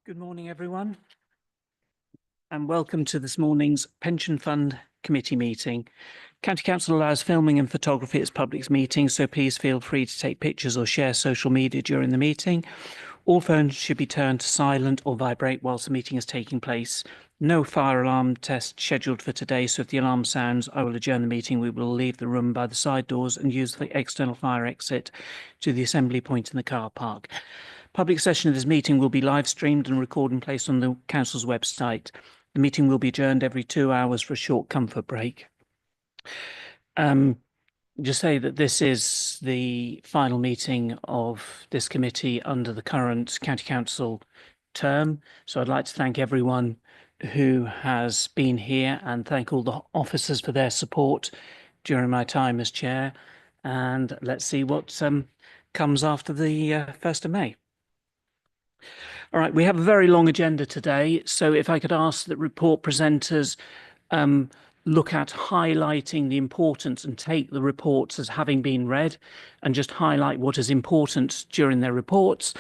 Good morning, everyone, and welcome to this morning's Pension Fund Committee meeting. County Council allows filming and photography at its public meetings, so please feel free to take pictures or share social media during the meeting. All phones should be turned to silent or vibrate whilst the meeting is taking place. No fire alarm test scheduled for today, so if the alarm sounds, I will adjourn the meeting. We will leave the room by the side doors and use the external fire exit to the assembly point in the car park. Public session of this meeting will be live streamed and recorded and placed on the Council's website. The meeting will be adjourned every 2 hours for a short comfort break. Just say that this is the final meeting of this committee under the current County Council term. So I'd like to thank everyone who has been here and thank all the officers for their support during my time as chair. And let's see what comes after the 1st of May. All right, we have a very long agenda today. So if I could ask that report presenters look at highlighting the importance and take the reports as having been read and just highlight what is important during their reports.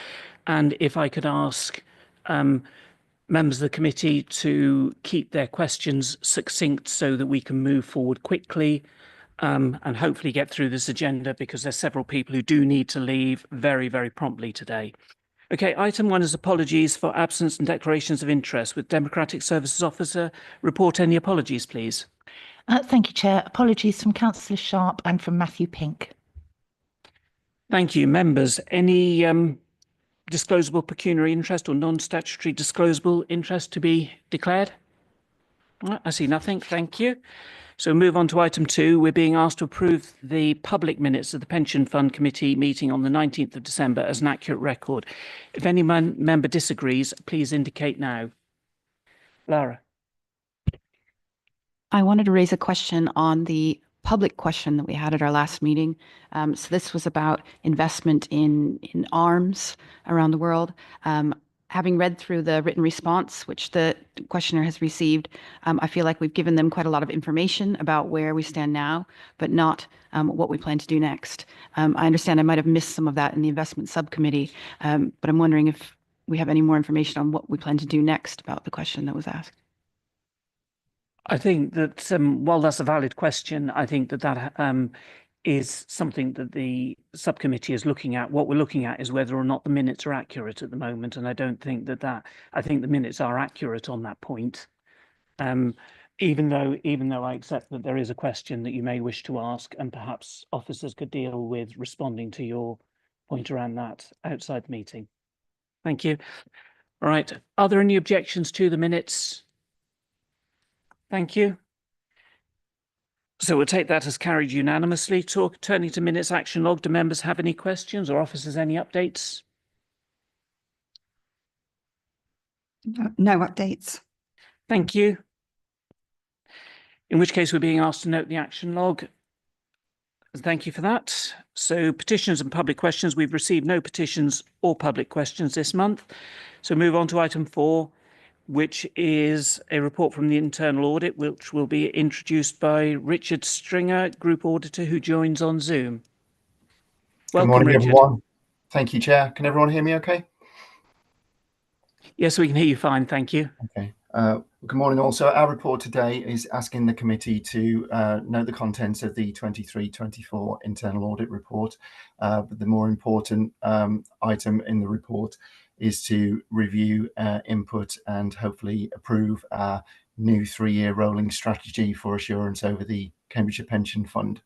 And if I could ask members of the committee to keep their questions succinct so that we can move forward quickly and hopefully get through this agenda, because there's several people who do need to leave very, very promptly today. Okay, item 1 is apologies for absence and declarations of interest. With Democratic Services Officer, report any apologies, please. Thank you, Chair. Apologies from Councillor Sharp and from Matthew Pink. Thank you. Members, any disclosable pecuniary interest or non-statutory disclosable interest to be declared? I see nothing. Thank you. So move on to item 2. We're being asked to approve the public minutes of the Pension Fund Committee meeting on the 19th of December as an accurate record. If any member disagrees, please indicate now. Lara. I wanted to raise a question on the public question that we had at our last meeting. So this was about investment in arms around the world. Having read through the written response, which the questioner has received, I feel like we've given them quite a lot of information about where we stand now, but not what we plan to do next. I understand I might have missed some of that in the investment subcommittee, but I'm wondering if we have any more information on what we plan to do next about the question that was asked. I think that while that's a valid question, I think that is something that the subcommittee is looking at. What we're looking at is whether or not the minutes are accurate at the moment, and I don't think I think the minutes are accurate on that point. Even though I accept that there is a question that you may wish to ask, and perhaps officers could deal with responding to your point around that outside the meeting. Thank you. All right. Are there any objections to the minutes? Thank you. So we'll take that as carried unanimously. Turning to minutes action log, do members have any questions or officers any updates? No updates. Thank you. In which case we're being asked to note the action log. Thank you for that. So petitions and public questions. We've received no petitions or public questions this month. So move on to item 4. Which is a report from the internal audit, which will be introduced by Richard Stringer, Group Auditor, who joins on Zoom. Welcome, good morning, Richard. Everyone. Thank you, Chair. Can everyone hear me okay? Yes, we can hear you fine. Thank you. Okay. Good morning also. Our report today is asking the committee to note the contents of the 23-24 internal audit report. But the more important item in the report is to review input and hopefully approve our new 3-year rolling strategy for assurance over the Cambridgeshire Pension Fund.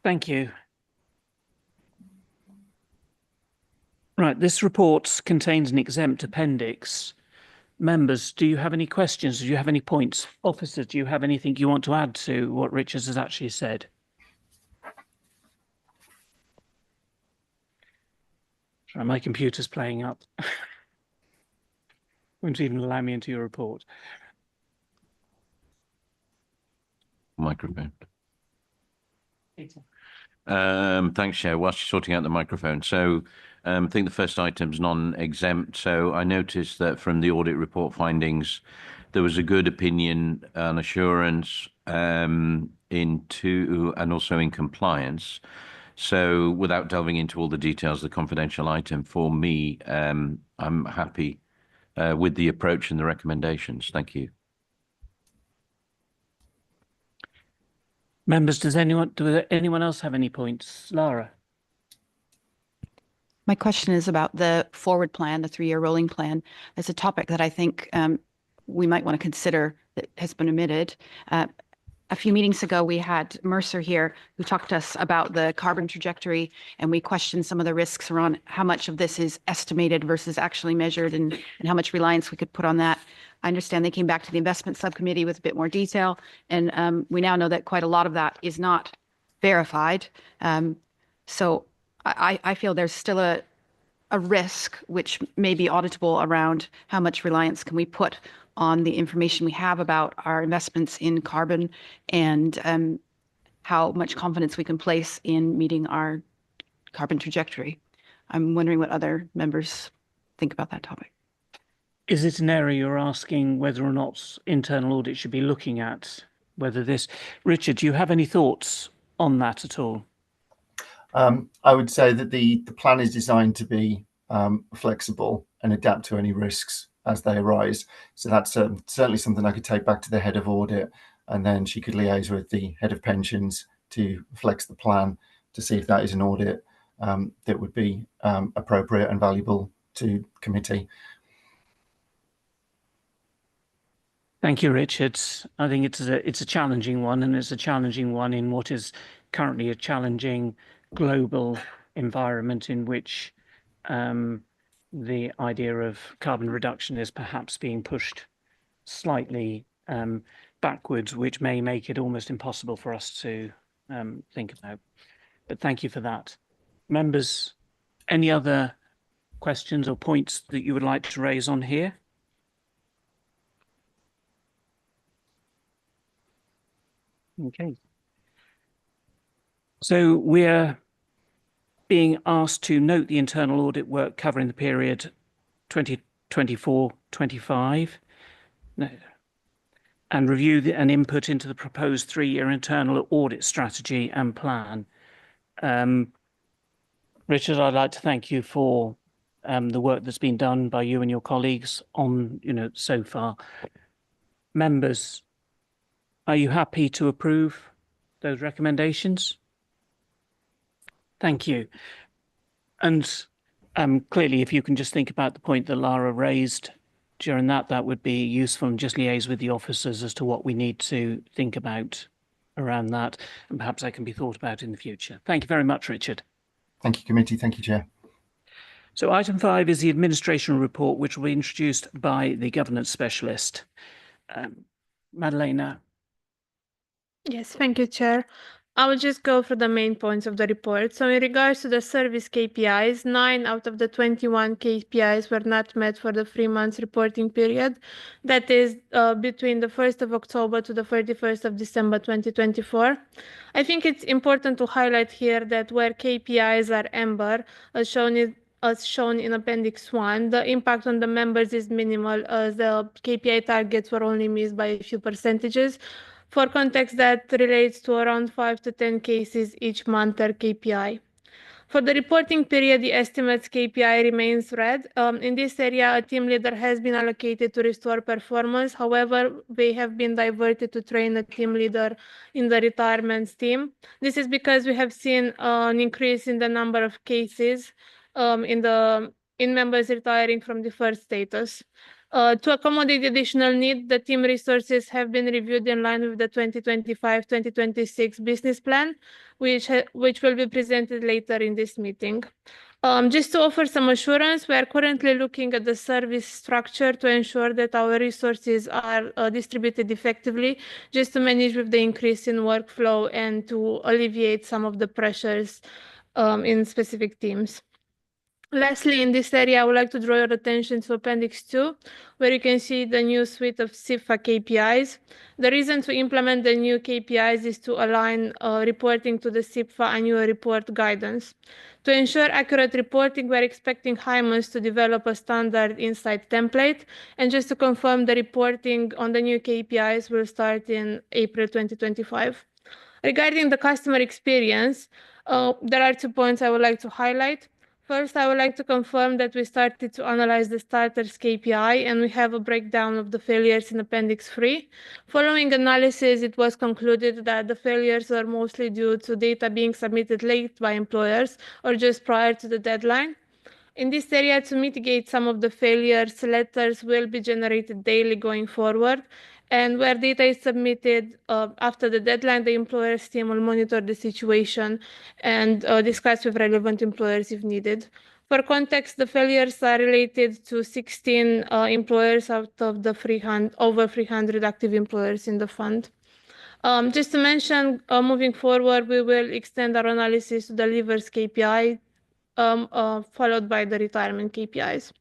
Thank you. Right, this report contains an exempt appendix. Members, do you have any questions? Do you have any points? Officers, do you have anything you want to add to what Richard has actually said? Sorry, my computer's playing up. Won't even allow me into your report. Microphone. Thanks, Chair. Whilst you're sorting out the microphone. So I think the first item's non-exempt. So I noticed that from the audit report findings, there was a good opinion and assurance into and also in compliance. So without delving into all the details, the confidential item for me, I'm happy with the approach and the recommendations. Thank you. Members, does anyone else have any points? Lara? My question is about the forward plan, the 3-year rolling plan. It's a topic that I think we might want to consider that has been omitted. A few meetings ago, we had Mercer here who talked to us about the carbon trajectory, and we questioned some of the risks around how much of this is estimated versus actually measured and how much reliance we could put on that. I understand they came back to the investment subcommittee with a bit more detail, and we now know that quite a lot of that is not verified. So I feel there's still a risk which may be auditable around how much reliance can we put on the information we have about our investments in carbon and how much confidence we can place in meeting our carbon trajectory. I'm wondering what other members think about that topic. Is it an area you're asking whether or not internal audit should be looking at? Whether this, Richard, do you have any thoughts on that at all? I would say that the plan is designed to be flexible and adapt to any risks as they arise. So that's certainly something I could take back to the head of audit, and then she could liaise with the head of pensions to flex the plan to see if that is an audit that would be appropriate and valuable to committee. Thank you, Richard. I think it's a challenging one, and it's a challenging one in what is currently a challenging global environment in which the idea of carbon reduction is perhaps being pushed slightly backwards, which may make it almost impossible for us to think about. But thank you for that. Members, any other questions or points that you would like to raise on here? Okay. So we're being asked to note the internal audit work covering the period 2024-25 and review an input into the proposed 3-year internal audit strategy and plan. Richard, I'd like to thank you for the work that's been done by you and your colleagues on, so far. Members, are you happy to approve those recommendations? Thank you. And clearly, if you can just think about the point that Lara raised during that would be useful, and just liaise with the officers as to what we need to think about around that, and perhaps that can be thought about in the future. Thank you very much, Richard. Thank you, committee. Thank you, Chair. So item 5 is the administration report, which will be introduced by the governance specialist. Madalena. Yes, thank you, Chair. I will just go through the main points of the report. So in regards to the service KPIs, 9 out of the 21 KPIs were not met for the 3 months reporting period. That is between the 1st of October to the 31st of December 2024. I think it's important to highlight here that where KPIs are amber, as shown in Appendix 1, the impact on the members is minimal, as the KPI targets were only missed by a few percentages. For context, that relates to around 5 to 10 cases each month per KPI. For the reporting period, the estimates KPI remains red. In this area, a team leader has been allocated to restore performance. However, they have been diverted to train a team leader in the retirements team. This is because we have seen an increase in the number of cases in members retiring from deferred status. To accommodate the additional need, the team resources have been reviewed in line with the 2025-2026 business plan, which will be presented later in this meeting. Just to offer some assurance, we are currently looking at the service structure to ensure that our resources are distributed effectively, just to manage with the increase in workflow and to alleviate some of the pressures in specific teams. Lastly, in this area, I would like to draw your attention to Appendix 2, where you can see the new suite of CIFA KPIs. The reason to implement the new KPIs is to align reporting to the CIFA annual report guidance. To ensure accurate reporting, we're expecting Hymans to develop a standard insight template. And just to confirm, the reporting on the new KPIs will start in April 2025. Regarding the customer experience, there are 2 points I would like to highlight. First, I would like to confirm that we started to analyze the starters KPI and we have a breakdown of the failures in Appendix 3. Following analysis, it was concluded that the failures are mostly due to data being submitted late by employers or just prior to the deadline. In this area, to mitigate some of the failures, letters will be generated daily going forward. And where data is submitted after the deadline, the employer's team will monitor the situation and discuss with relevant employers if needed. For context, the failures are related to 16 employers out of the over 300 active employers in the fund. Just to mention, moving forward, we will extend our analysis to the leavers KPI, followed by the retirement KPIs.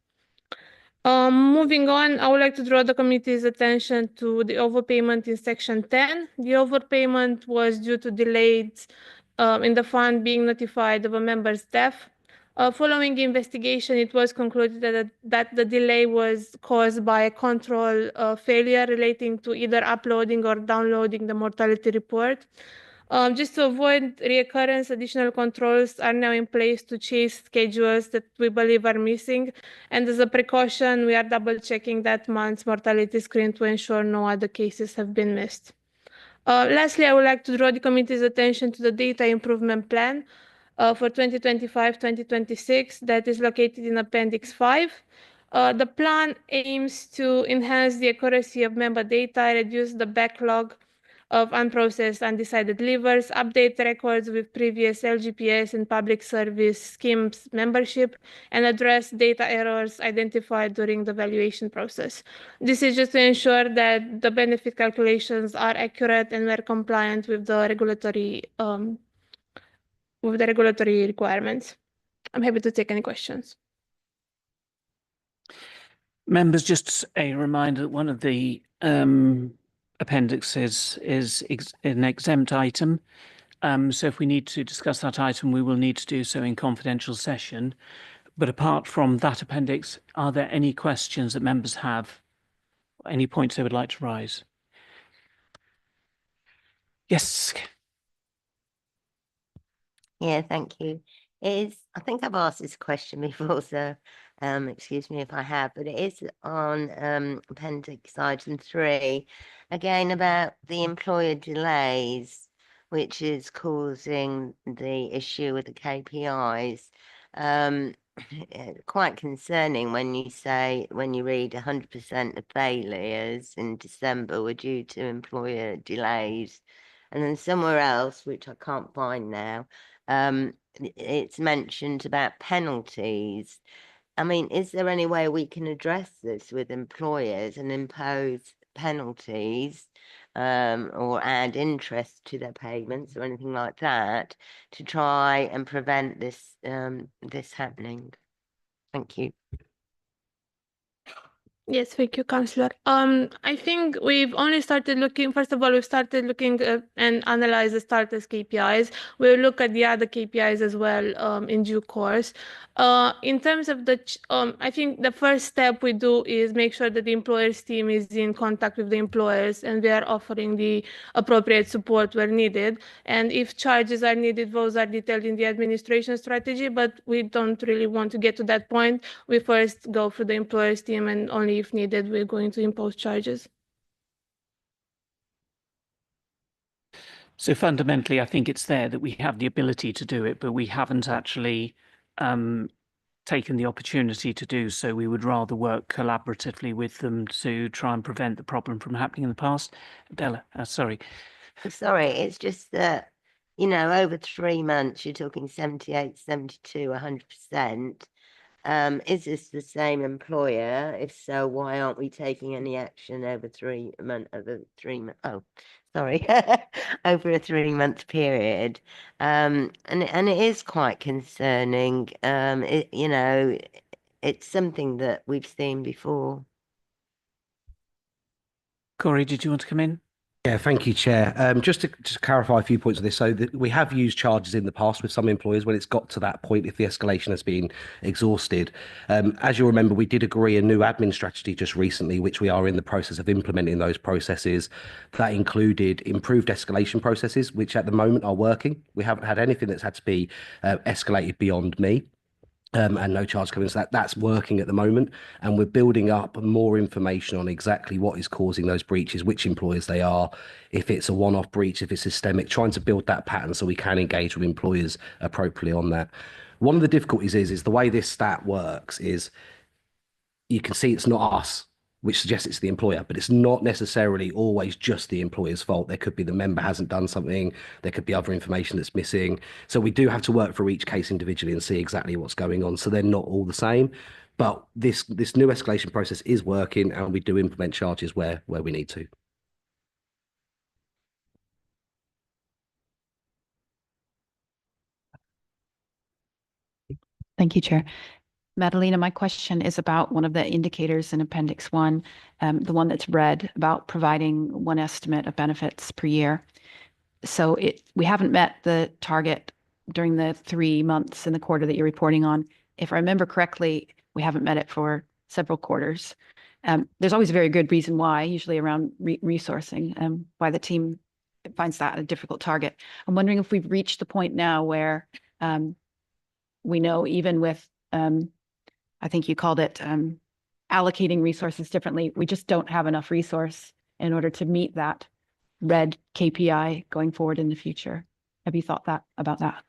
Moving on, I would like to draw the committee's attention to the overpayment in Section 10. The overpayment was due to delays in the fund being notified of a member's death. Following investigation, it was concluded that the delay was caused by a control failure relating to either uploading or downloading the mortality report. Just to avoid reoccurrence, additional controls are now in place to chase schedules that we believe are missing. And as a precaution, we are double checking that month's mortality screen to ensure no other cases have been missed. Lastly, I would like to draw the committee's attention to the data improvement plan for 2025-2026 that is located in Appendix 5. The plan aims to enhance the accuracy of member data, reduce the backlog of unprocessed undecided leavers, update records with previous LGPS and public service schemes membership, and address data errors identified during the valuation process. This is just to ensure that the benefit calculations are accurate and we're compliant with the regulatory requirements. I'm happy to take any questions. Members, just a reminder that one of the appendixes is an exempt item. So if we need to discuss that item, we will need to do so in confidential session. But apart from that appendix, are there any questions that members have? Any points they would like to raise? Yes. Yeah, thank you. I think I've asked this question before, so excuse me if I have, but it is on appendix item 3, again about the employer delays, which is causing the issue with the KPIs. Quite concerning when you read 100% of failures in December were due to employer delays, and then somewhere else, which I can't find now, it's mentioned about penalties. I mean, is there any way we can address this with employers and impose penalties or add interest to their payments or anything like that to try and prevent this this happening? Thank you. Yes, thank you, Councillor. I think we've only started looking, first of all, we've started looking and analyze the starters KPIs. We'll look at the other KPIs as well in due course. In terms of I think the first step we do is make sure that the employers team is in contact with the employers and we are offering the appropriate support where needed. And if charges are needed, those are detailed in the administration strategy, but we don't really want to get to that point. We first go through the employers team and only if needed, we're going to impose charges. So fundamentally, I think it's there that we have the ability to do it, but we haven't actually taken the opportunity to do so. We would rather work collaboratively with them to try and prevent the problem from happening in the past. Della, sorry. Sorry, it's just that, you know, over 3 months, you're talking 78, 72, 100%. Is this the same employer? If so, why aren't we taking any action over 3 months? Oh, sorry, over a 3-month period. And it is quite concerning. It's something that we've seen before. Corey, did you want to come in? Yeah, thank you, Chair. Just to clarify a few points of this. So we have used charges in the past with some employers when it's got to that point, if the escalation has been exhausted. As you'll remember, we did agree a new admin strategy just recently, which we are in the process of implementing those processes. That included improved escalation processes, which at the moment are working. We haven't had anything that's had to be escalated beyond me. And no charge coming. So that's working at the moment. And we're building up more information on exactly what is causing those breaches, which employers they are, if it's a one-off breach, if it's systemic, trying to build that pattern so we can engage with employers appropriately on that. One of the difficulties is the way this stat works is you can see it's not us, which suggests it's the employer, but it's not necessarily always just the employer's fault. There could be the member hasn't done something. There could be other information that's missing. So we do have to work for each case individually and see exactly what's going on. So they're not all the same. But this new escalation process is working, and we do implement charges where we need to. Thank you, Chair. Madalena, my question is about one of the indicators in Appendix 1, the one that's red, about providing one estimate of benefits per year. So we haven't met the target during the 3 months in the quarter that you're reporting on. If I remember correctly, we haven't met it for several quarters. There's always a very good reason why, usually around resourcing, why the team finds that a difficult target. I'm wondering if we've reached the point now where we know, even with I think you called it allocating resources differently, we just don't have enough resource in order to meet that red KPI going forward in the future. Have you thought about that?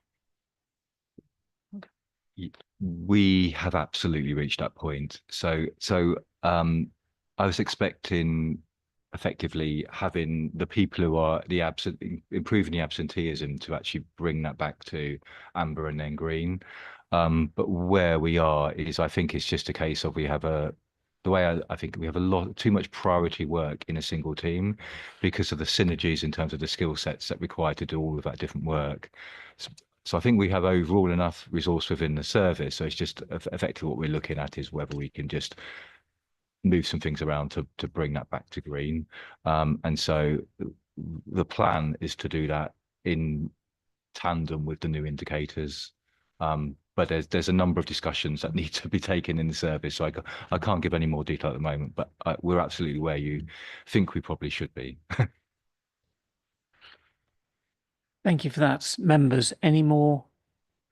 We have absolutely reached that point. So I was expecting effectively having the people who are improving the absenteeism to actually bring that back to amber and then green. But where we are is, I think it's just a case of I think we have too much priority work in a single team because of the synergies in terms of the skill sets that require to do all of that different work. So I think we have overall enough resource within the service. So it's just effectively what we're looking at is whether we can just move some things around to bring that back to green. And so the plan is to do that in tandem with the new indicators. But there's a number of discussions that need to be taken in the service. So I can't give any more detail at the moment, but we're absolutely where you think we probably should be. Thank you for that. Members, any more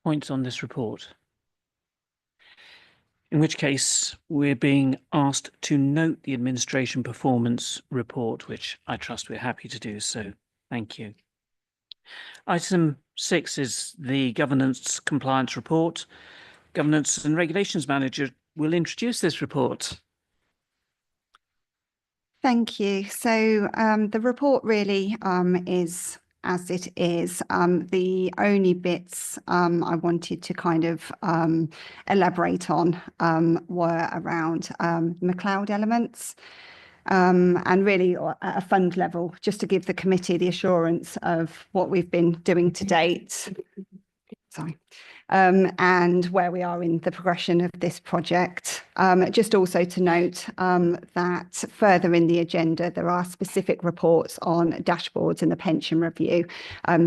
points on this report? In which case, we're being asked to note the administration performance report, which I trust we're happy to do so. Thank you. Item 6 is the governance compliance report. Governance and Regulations Manager will introduce this report. Thank you. So the report really is as it is. The only bits I wanted to kind of elaborate on were around McLeod elements. And really at a fund level, just to give the committee the assurance of what we've been doing to date. Sorry. And where we are in the progression of this project. Just also to note that further in the agenda, there are specific reports on dashboards and the pension review.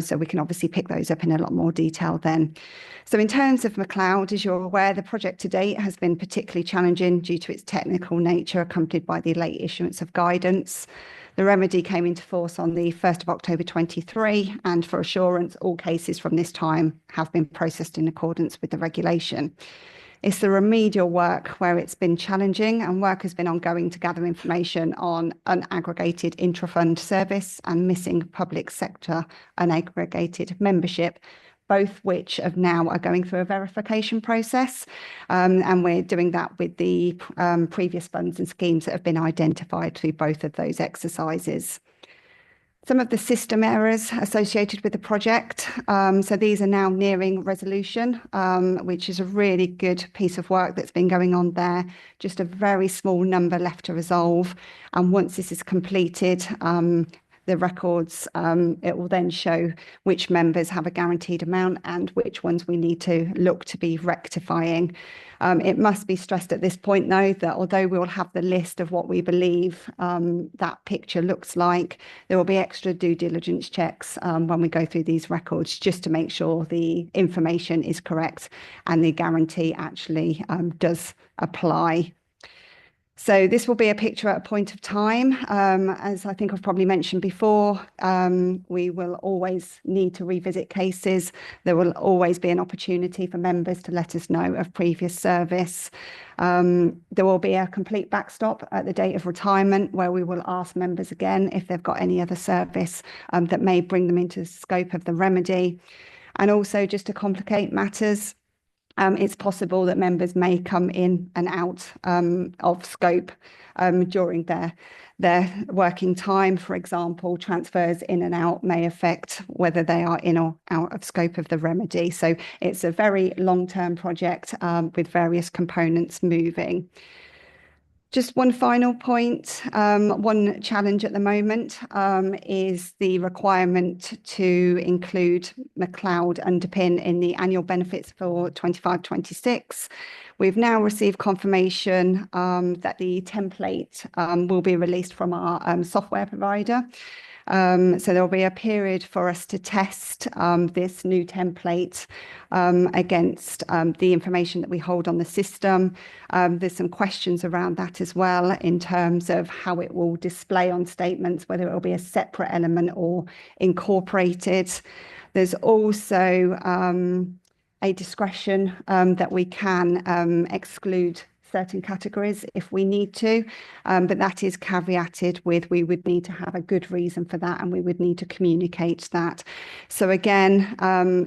So we can obviously pick those up in a lot more detail then. So in terms of McLeod, as you're aware, the project to date has been particularly challenging due to its technical nature, accompanied by the late issuance of guidance. The remedy came into force on the 1st of October 23, and for assurance, all cases from this time have been processed in accordance with the regulation. It's the remedial work where it's been challenging, and work has been ongoing to gather information on unaggregated intra-fund service and missing public sector unaggregated membership, both which now are going through a verification process. And we're doing that with the previous funds and schemes that have been identified through both of those exercises. Some of the system errors associated with the project. So these are now nearing resolution, which is a really good piece of work that's been going on there. Just a very small number left to resolve. And once this is completed, the records, it will then show which members have a guaranteed amount and which ones we need to look to be rectifying. It must be stressed at this point, though, that although we'll have the list of what we believe that picture looks like, there will be extra due diligence checks when we go through these records, just to make sure the information is correct and the guarantee actually does apply. So this will be a picture at a point of time. As I think I've probably mentioned before, we will always need to revisit cases. There will always be an opportunity for members to let us know of previous service. There will be a complete backstop at the date of retirement, where we will ask members again if they've got any other service that may bring them into the scope of the remedy. And also, just to complicate matters, it's possible that members may come in and out of scope during their working time. For example, transfers in and out may affect whether they are in or out of scope of the remedy. So it's a very long-term project with various components moving. Just one final point, one challenge at the moment is the requirement to include McLeod underpin in the annual benefits for 25-26. We've now received confirmation that the template will be released from our software provider. So there'll be a period for us to test this new template against the information that we hold on the system. There's some questions around that as well, in terms of how it will display on statements, whether it will be a separate element or incorporated. There's also a discretion that we can exclude certain categories if we need to, but that is caveated with we would need to have a good reason for that, and we would need to communicate that. So again,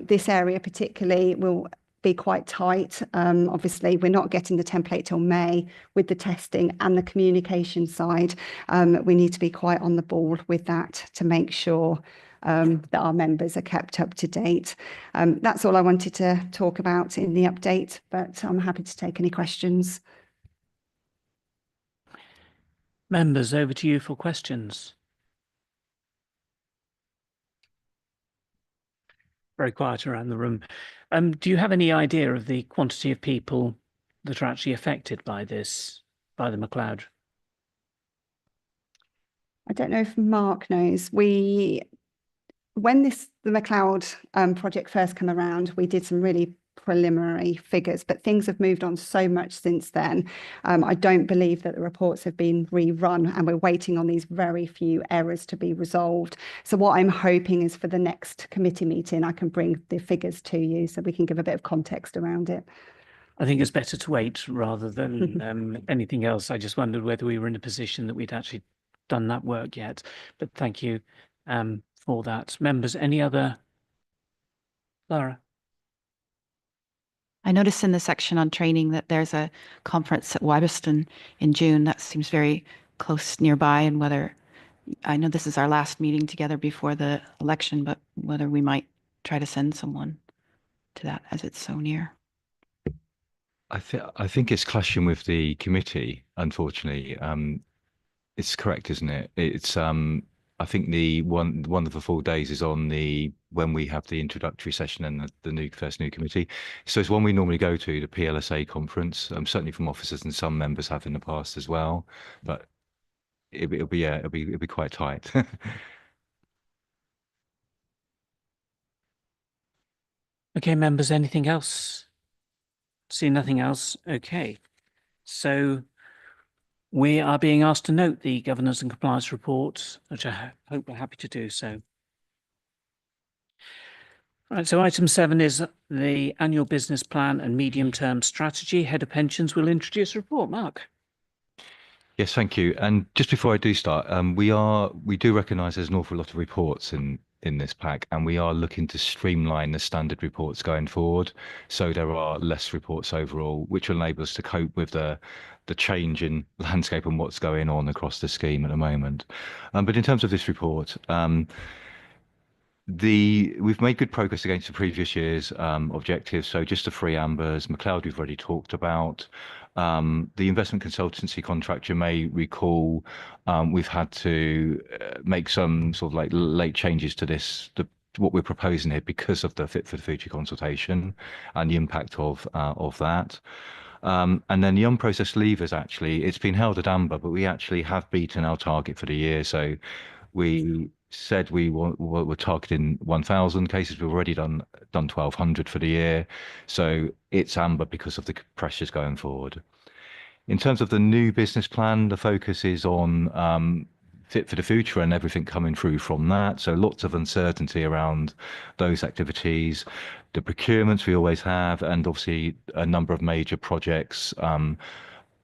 this area particularly will be quite tight. Obviously, we're not getting the template till May. With the testing and the communication side, we need to be quite on the ball with that to make sure that our members are kept up to date. That's all I wanted to talk about in the update, but I'm happy to take any questions. Members, over to you for questions. Very quiet around the room. Do you have any idea of the quantity of people that are actually affected by this, by the McLeod? I don't know if Mark knows. When the McLeod project first came around, we did some really preliminary figures, but things have moved on so much since then. I don't believe that the reports have been rerun, and we're waiting on these very few errors to be resolved. So what I'm hoping is for the next committee meeting, I can bring the figures to you so we can give a bit of context around it. I think it's better to wait rather than anything else. I just wondered whether we were in a position that we'd actually done that work yet, but thank you for that. Members, any other? Lara? I noticed in the section on training that there's a conference at Wyboston in June. That seems very close nearby, and whether, I know this is our last meeting together before the election, but whether we might try to send someone to that as it's so near. I think it's clashing with the committee, unfortunately. It's correct, isn't it? It's I think the one of the full days is on when we have the introductory session and the first new committee. So it's one we normally go to, the PLSA conference. Certainly from officers, and some members have in the past as well. But it'll be quite tight. Okay, members, anything else? See nothing else. Okay, so we are being asked to note the governance and compliance report, which I hope we're happy to do so. Right, so item 7 is the annual business plan and medium-term strategy. Head of Pensions will introduce a report. Mark. Yes, thank you. And just before I do start, we do recognise there's an awful lot of reports in this pack, and we are looking to streamline the standard reports going forward. So there are less reports overall, which will enable us to cope with the change in landscape and what's going on across the scheme at the moment. But in terms of this report, we've made good progress against the previous year's objectives. So just the 3 ambers, McLeod we've already talked about. The investment consultancy contract, you may recall, we've had to make some sort of like late changes to this, what we're proposing here because of the Fit for the Future consultation and the impact of that. And then the unprocessed levers, actually, it's been held at amber, but we actually have beaten our target for the year. So we said we were targeting 1,000 cases. We've already done 1,200 for the year. So it's amber because of the pressures going forward. In terms of the new business plan, the focus is on Fit for the Future and everything coming through from that. So lots of uncertainty around those activities, the procurements we always have, and obviously a number of major projects,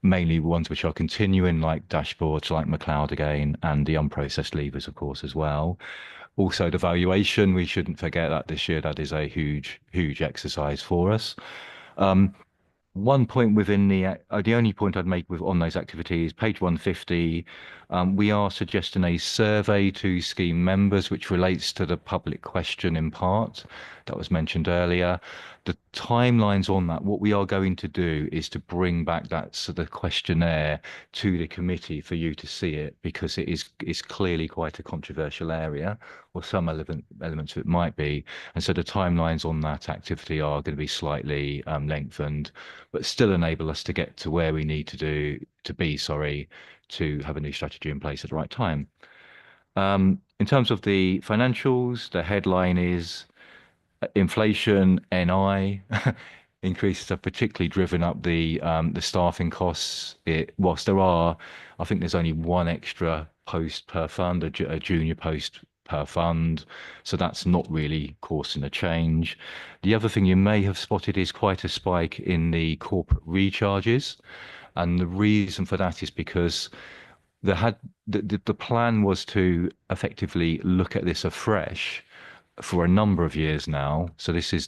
mainly ones which are continuing, like dashboards, like McLeod again, and the unprocessed levers, of course, as well. Also, the valuation, we shouldn't forget that this year, that is a huge exercise for us. One point within the only point I'd make on those activities, page 150, we are suggesting a survey to scheme members, which relates to the public question in part that was mentioned earlier. The timelines on that, what we are going to do is to bring back that the questionnaire to the committee for you to see it, because it's clearly quite a controversial area, or some elements of it might be. And so the timelines on that activity are going to be slightly lengthened, but still enable us to get to where we need to have a new strategy in place at the right time. In terms of the financials, the headline is inflation, NI increases have particularly driven up the staffing costs. Whilst there are, I think there's only one extra post per fund, a junior post per fund, so that's not really causing a change. The other thing you may have spotted is quite a spike in the corporate recharges, and the reason for that is because the plan was to effectively look at this afresh for a number of years now. So this is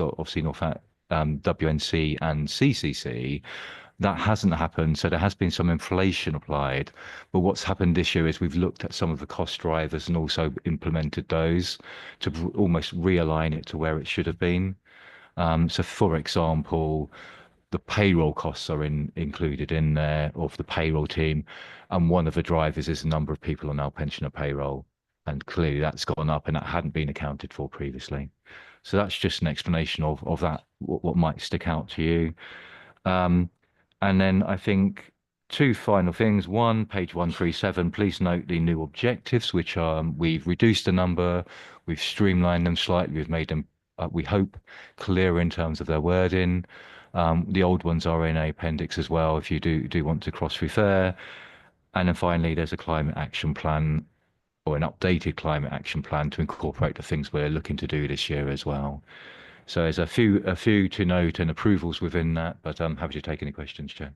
obviously North WNC and CCC. That hasn't happened, so there has been some inflation applied. But what's happened this year is we've looked at some of the cost drivers and also implemented those to almost realign it to where it should have been. So, for example, the payroll costs are included in there of the payroll team, and one of the drivers is the number of people on our pensioner payroll, and clearly that's gone up and that hadn't been accounted for previously. So that's just an explanation of that, what might stick out to you. And then I think two final things. One, page 137, please note the new objectives, which we've reduced the number, we've streamlined them slightly, we've made them, we hope, clearer in terms of their wording. The old ones are in an appendix as well, if you do want to cross-refer. And then finally, there's a climate action plan, or an updated climate action plan, to incorporate the things we're looking to do this year as well. So there's a few to note and approvals within that, but I'm happy to take any questions, Chair.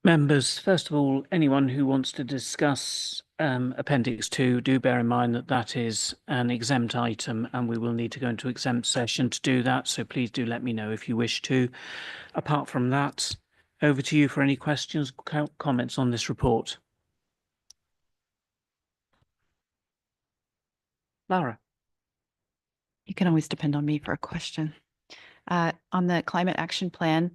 Members, first of all, anyone who wants to discuss Appendix 2, do bear in mind that that is an exempt item and we will need to go into exempt session to do that. So please do let me know if you wish to. Apart from that, over to you for any questions, comments on this report. Lara. You can always depend on me for a question. On the climate action plan,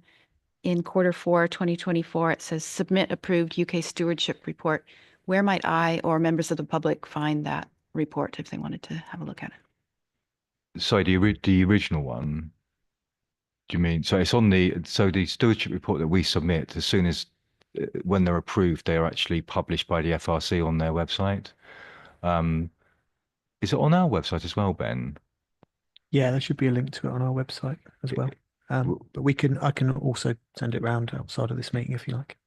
in Q4 2024, it says submit approved UK stewardship report. Where might I or members of the public find that report if they wanted to have a look at it? Sorry, the original one? Do you mean, so it's on the stewardship report that we submit, as soon as, when they're approved, they are actually published by the FRC on their website. Is it on our website as well, Ben? Yeah, there should be a link to it on our website as well. But I can also send it round outside of this meeting if you like.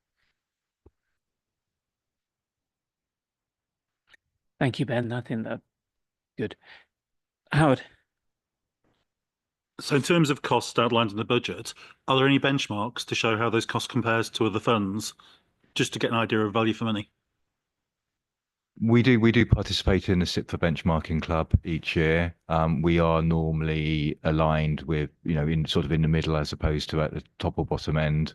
Thank you, Ben. I think that's good. Howard. So in terms of costs outlined in the budget, are there any benchmarks to show how those costs compares to other funds, just to get an idea of value for money? We do participate in the SIP for Benchmarking Club each year. We are normally aligned with, in the middle as opposed to at the top or bottom end.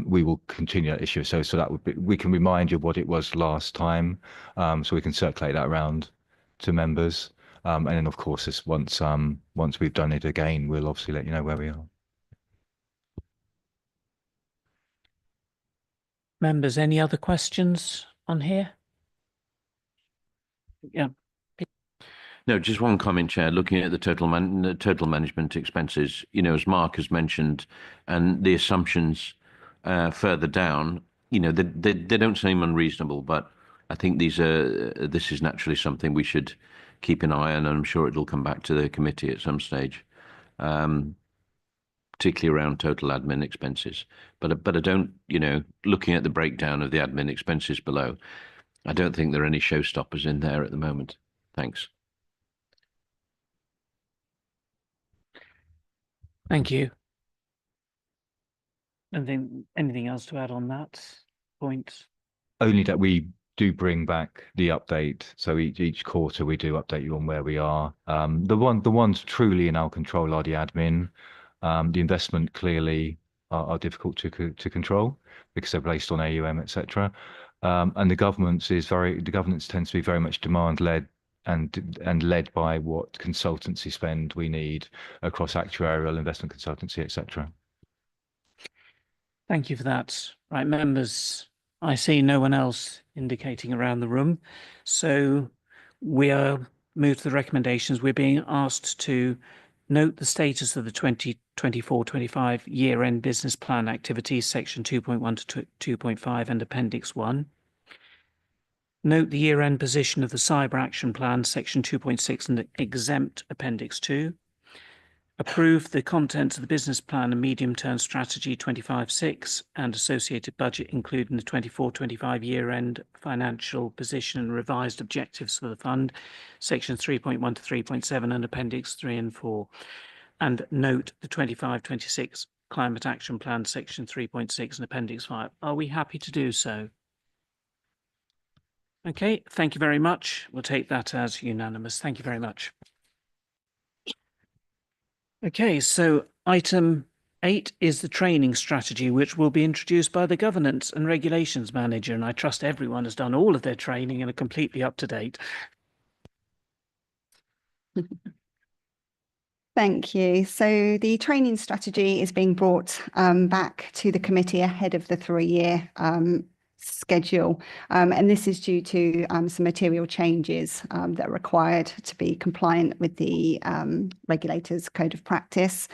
We will continue that issue. So that would be, we can remind you of what it was last time. So we can circulate that around to members. And then of course, once we've done it again, we'll obviously let you know where we are. Members, any other questions on here? Yeah. No, just one comment, Chair. Looking at the total management expenses, you know, as Mark has mentioned, and the assumptions further down, you know, they don't seem unreasonable, but I think this is naturally something we should keep an eye on, and I'm sure it'll come back to the committee at some stage, particularly around total admin expenses. But I don't, you know, looking at the breakdown of the admin expenses below, I don't think there are any showstoppers in there at the moment. Thanks. Thank you. Anything else to add on that point? Only that we do bring back the update. So each quarter we do update you on where we are. The ones truly in our control are the admin. The investment clearly are difficult to control because they're based on AUM, etc. And the governance tends to be very much demand led and led by what consultancy spend we need across actuarial, investment consultancy, etc. Thank you for that. Right, members, I see no one else indicating around the room. So we are moved to the recommendations. We're being asked to note the status of the 2024-25 year-end business plan activities, section 2.1 to 2.5 and appendix 1. Note the year-end position of the cyber action plan, section 2.6 and exempt appendix 2. Approve the contents of the business plan and medium-term strategy 25-6 and associated budget, including the 24-25 year-end financial position and revised objectives for the fund, sections 3.1 to 3.7 and appendix 3 and 4. And note the 25-26 climate action plan, section 3.6 and appendix 5. Are we happy to do so? Okay, thank you very much. We'll take that as unanimous. Thank you very much. Okay, so item 8 is the training strategy, which will be introduced by the Governance and Regulations Manager, and I trust everyone has done all of their training and are completely up to date. Thank you. So the training strategy is being brought back to the committee ahead of the 3-year schedule, and this is due to some material changes that are required to be compliant with the regulators' code of practice.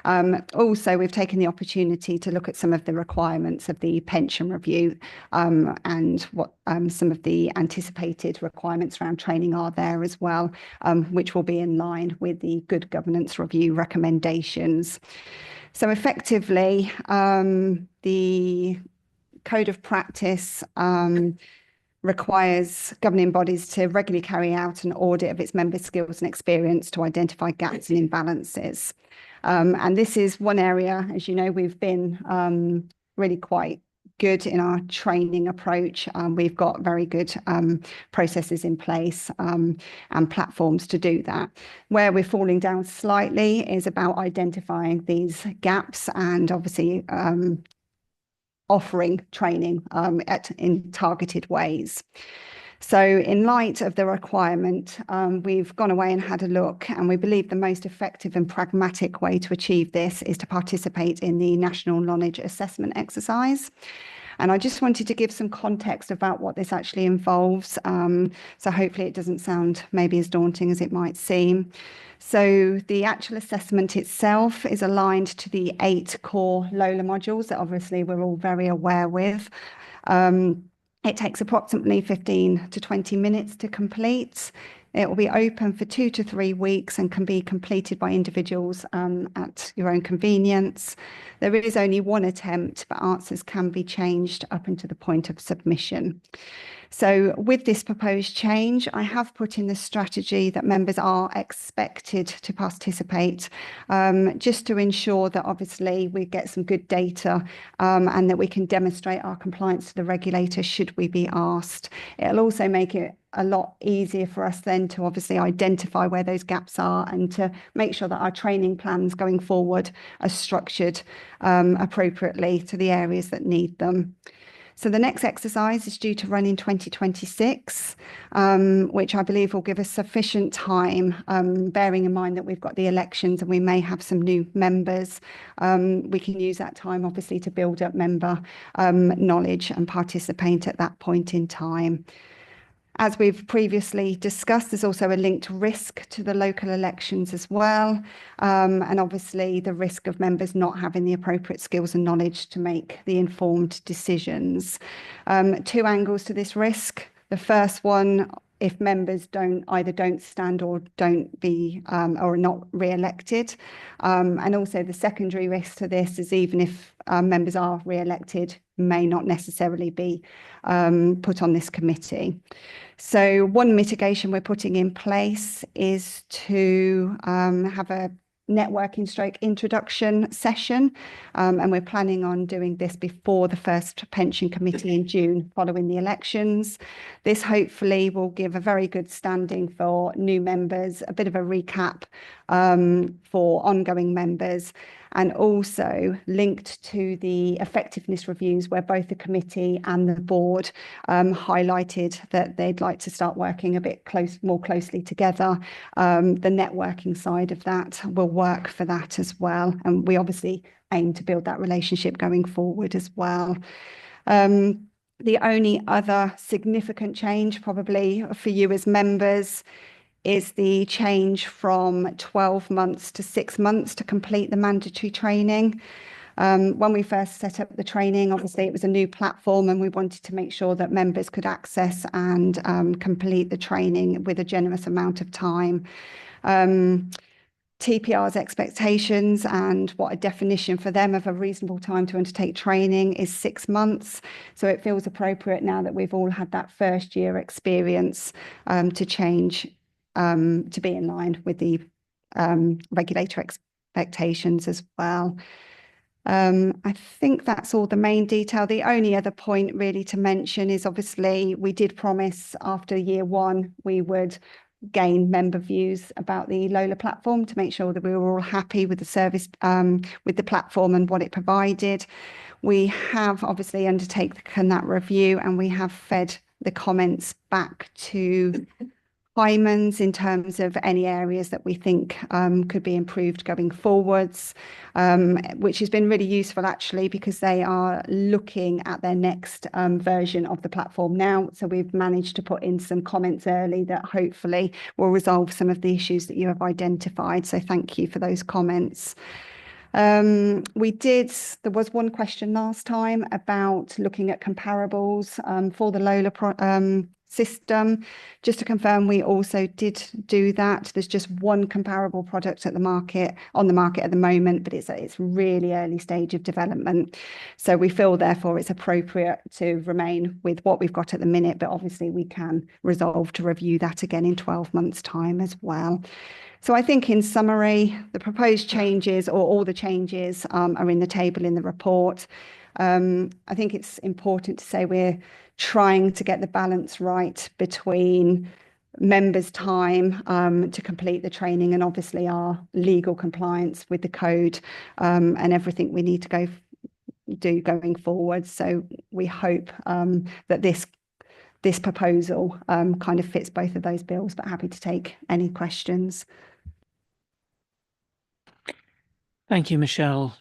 Also, we've taken the opportunity to look at some of the requirements of the pension review and what some of the anticipated requirements around training are there as well, which will be in line with the good governance review recommendations. So effectively, the code of practice requires governing bodies to regularly carry out an audit of its members' skills and experience to identify gaps and imbalances. And this is one area, as you know, we've been really quite good in our training approach. We've got very good processes in place and platforms to do that. Where we're falling down slightly is about identifying these gaps and obviously offering training in targeted ways. So in light of the requirement, we've gone away and had a look, and we believe the most effective and pragmatic way to achieve this is to participate in the National Knowledge Assessment exercise. And I just wanted to give some context about what this actually involves. So hopefully it doesn't sound maybe as daunting as it might seem. So the actual assessment itself is aligned to the 8 core LOLA modules that obviously we're all very aware with. It takes approximately 15 to 20 minutes to complete. It will be open for 2 to 3 weeks and can be completed by individuals at your own convenience. There is only one attempt, but answers can be changed up until the point of submission. So with this proposed change, I have put in the strategy that members are expected to participate, just to ensure that obviously we get some good data and that we can demonstrate our compliance to the regulator should we be asked. It'll also make it a lot easier for us then to obviously identify where those gaps are and to make sure that our training plans going forward are structured appropriately to the areas that need them. So the next exercise is due to run in 2026, which I believe will give us sufficient time, bearing in mind that we've got the elections and we may have some new members. We can use that time, obviously, to build up member knowledge and participate at that point in time. As we've previously discussed, there's also a linked risk to the local elections as well. And obviously the risk of members not having the appropriate skills and knowledge to make the informed decisions. Two angles to this risk. The first one, if members either don't stand or don't be or are not re-elected. And also the secondary risk to this is even if members are re-elected, may not necessarily be put on this committee. So one mitigation we're putting in place is to have a networking stroke introduction session. And we're planning on doing this before the first pension committee in June following the elections. This hopefully will give a very good standing for new members, a bit of a recap for ongoing members, and also linked to the effectiveness reviews where both the committee and the board highlighted that they'd like to start working a bit more closely together. The networking side of that will work for that as well. And we obviously aim to build that relationship going forward as well. The only other significant change probably for you as members is the change from 12 months to 6 months to complete the mandatory training. When we first set up the training, obviously it was a new platform and we wanted to make sure that members could access and complete the training with a generous amount of time. TPR's expectations and what a definition for them of a reasonable time to undertake training is 6 months. So it feels appropriate now that we've all had that first year experience to change to be in line with the regulator expectations as well. I think that's all the main detail. The only other point really to mention is obviously we did promise after year one we would gain member views about the Lola platform to make sure that we were all happy with the service, with the platform and what it provided. We have obviously undertaken that review and we have fed the comments back to Hymans in terms of any areas that we think could be improved going forwards, which has been really useful actually because they are looking at their next version of the platform now. So we've managed to put in some comments early that hopefully will resolve some of the issues that you have identified. So thank you for those comments. There was one question last time about looking at comparables for the Lola system. Just to confirm, we also did do that. There's just one comparable product on the market at the moment, but it's really early stage of development. So we feel therefore it's appropriate to remain with what we've got at the minute, but obviously we can resolve to review that again in 12 months' time as well. So I think in summary, the proposed changes or all the changes are in the table in the report. I think it's important to say we're trying to get the balance right between members' time to complete the training and obviously our legal compliance with the code and everything we need to do going forward. So we hope that this proposal kind of fits both of those bills, but happy to take any questions. Thank you, Michelle.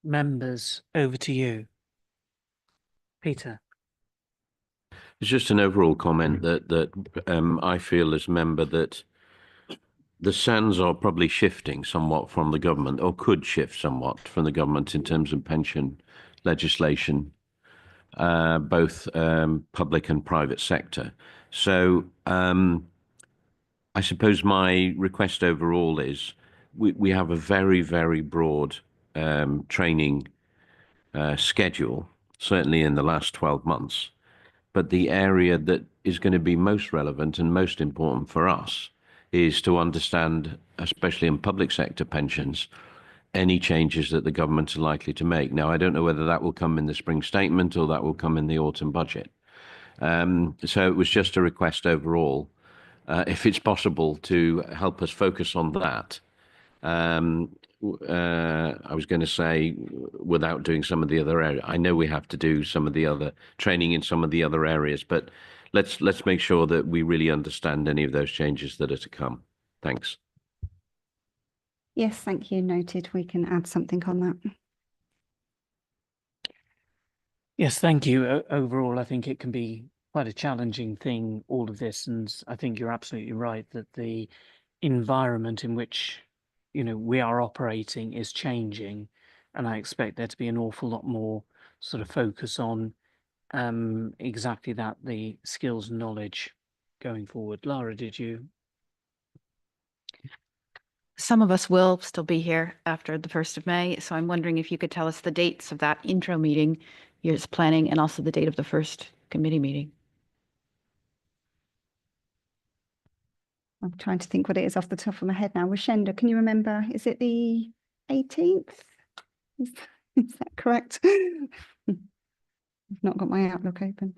Members, over to you. Peter. It's just an overall comment that I feel as member that the sands are probably shifting somewhat from the government, or could shift somewhat from the government in terms of pension legislation, both public and private sector. So I suppose my request overall is we have a very, very broad training schedule, certainly in the last 12 months. But the area that is going to be most relevant and most important for us is to understand, especially in public sector pensions, any changes that the government are likely to make. Now, I don't know whether that will come in the spring statement or that will come in the autumn budget. So it was just a request overall, if it's possible, to help us focus on that. I was going to say, without doing some of the other areas. I know we have to do some of the other training in some of the other areas, but let's make sure that we really understand any of those changes that are to come. Thanks. Yes, thank you. Noted. We can add something on that. Yes, thank you. Overall, I think it can be quite a challenging thing, all of this, and I think you're absolutely right that the environment in which we are operating is changing, and I expect there to be an awful lot more sort of focus on exactly that, the skills and knowledge going forward. Lara, did you? Some of us will still be here after the 1st of May, so I'm wondering if you could tell us the dates of that intro meeting you're planning and also the date of the first committee meeting. I'm trying to think what it is off the top of my head now. Rashenda, can you remember? Is it the 18th? Is that correct? I've not got my Outlook open.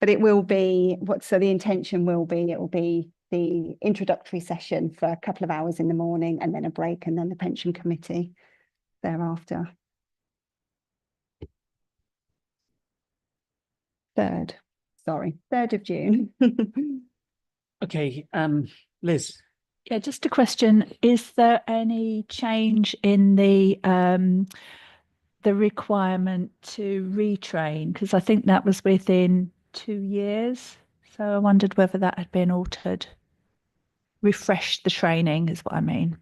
But it will be so the intention will be, it will be the introductory session for a couple of hours in the morning and then a break and then the pension committee thereafter. 3rd of June. Okay, Liz. Yeah, just a question. Is there any change in the requirement to retrain? Because I think that was within 2 years. So I wondered whether that had been altered. Refresh the training is what I mean.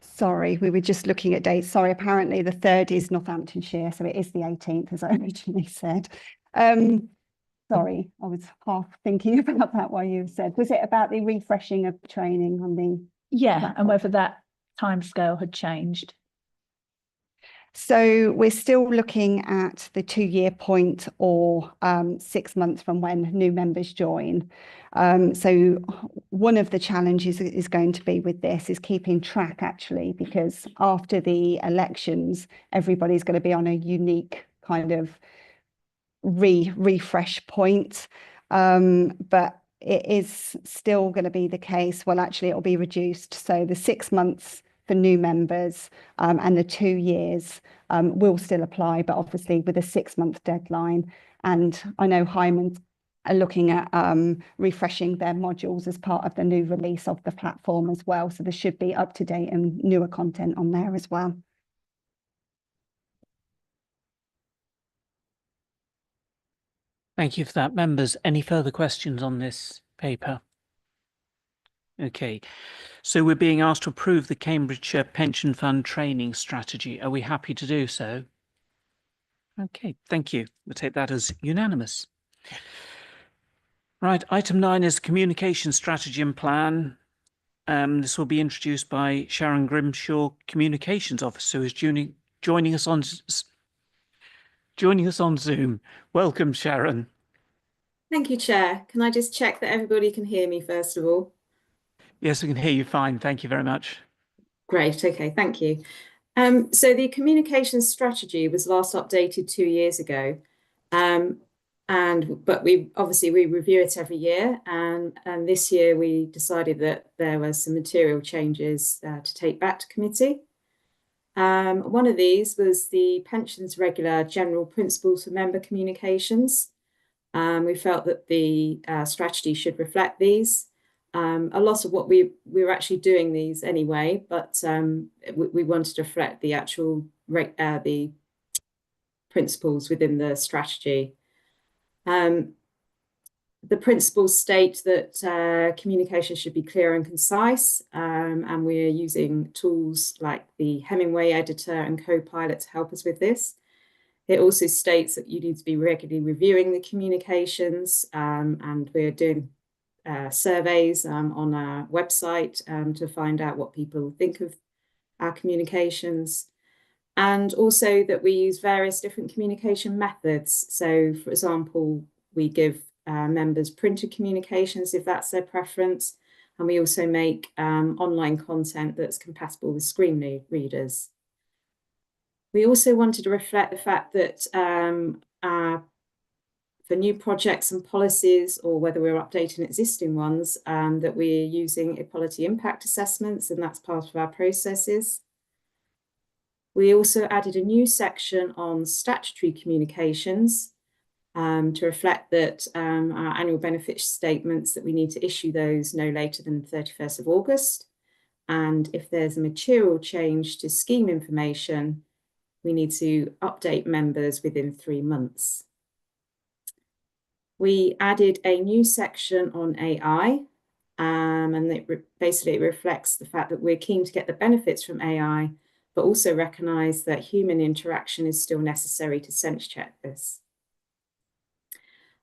Sorry, we were just looking at dates. Sorry, apparently the 3rd is Northamptonshire, so it is the 18th, as I originally said. Sorry, I was half thinking about that while you said. Was it about the refreshing of training on the... Yeah, platform? and whether that timescale had changed. So we're still looking at the 2-year point or 6 months from when new members join. So one of the challenges is going to be with this is keeping track, actually, because after the elections, everybody's going to be on a unique kind of refresh point. But it is still going to be the case. Well, actually, it'll be reduced. So the 6 months for new members and the 2 years will still apply, but obviously with a 6-month deadline. And I know Hyman are looking at refreshing their modules as part of the new release of the platform as well. So there should be up-to-date and newer content on there as well. Thank you for that. Members, any further questions on this paper? Okay, so we're being asked to approve the Cambridgeshire Pension Fund training strategy. Are we happy to do so? Okay, thank you. We'll take that as unanimous. Right, item 9 is communication strategy and plan. This will be introduced by Sharon Grimshaw, Communications Officer, who is joining us on Zoom. Welcome, Sharon. Thank you, Chair. Can I just check that everybody can hear me first of all? Yes, I can hear you fine. Thank you very much. Great. Okay, thank you. So the communications strategy was last updated 2 years ago. But we review it every year. And this year we decided that there were some material changes to take back to committee. One of these was the pensions regular general principles for member communications. We felt that the strategy should reflect these. A lot of what we were actually doing these anyway, but we wanted to reflect the actual the principles within the strategy. The principles state that communication should be clear and concise, and we're using tools like the Hemingway editor and Copilot to help us with this. It also states that you need to be regularly reviewing the communications, and we're doing surveys on our website to find out what people think of our communications. And also that we use various different communication methods. So, for example, we give members printed communications if that's their preference. And we also make online content that's compatible with screen readers. We also wanted to reflect the fact that for new projects and policies, or whether we're updating existing ones, that we're using equality impact assessments, and that's part of our processes. We also added a new section on statutory communications to reflect that our annual benefit statements, that we need to issue those no later than the 31st of August. And if there's a material change to scheme information, we need to update members within 3 months. We added a new section on AI, and basically it reflects the fact that we're keen to get the benefits from AI, but also recognise that human interaction is still necessary to sense check this.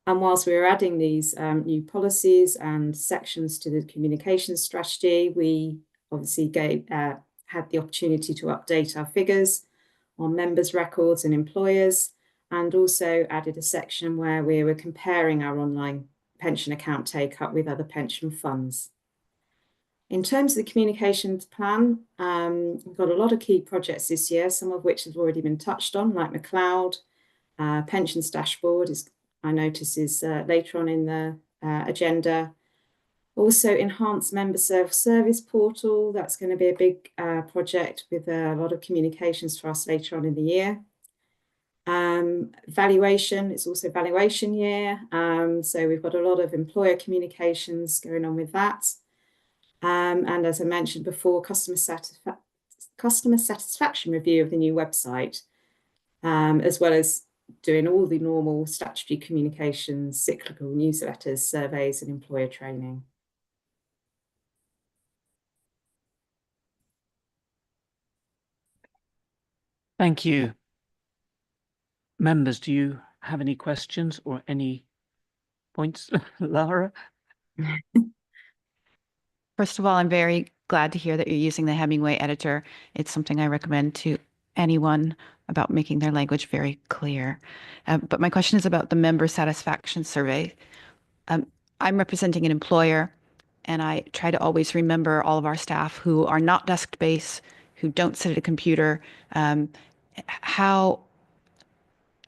And whilst we were adding these new policies and sections to the communication strategy, we obviously had the opportunity to update our figures on members' records and employers, and also added a section where we were comparing our online pension account take-up with other pension funds. In terms of the communications plan, we've got a lot of key projects this year, some of which have already been touched on, like McLeod. Pensions dashboard I notice is later on in the agenda. Also, enhanced member self-service portal. That's going to be a big project with a lot of communications for us later on in the year. Valuation, it's also valuation year. So we've got a lot of employer communications going on with that. And as I mentioned before, customer satisfaction review of the new website, as well as doing all the normal statutory communications, cyclical newsletters, surveys, and employer training. Thank you. Members, do you have any questions or any points? Lara? First of all, I'm very glad to hear that you're using the Hemingway editor. It's something I recommend to anyone about making their language very clear. But my question is about the member satisfaction survey. I'm representing an employer, and I try to always remember all of our staff who are not desk-based, who don't sit at a computer. How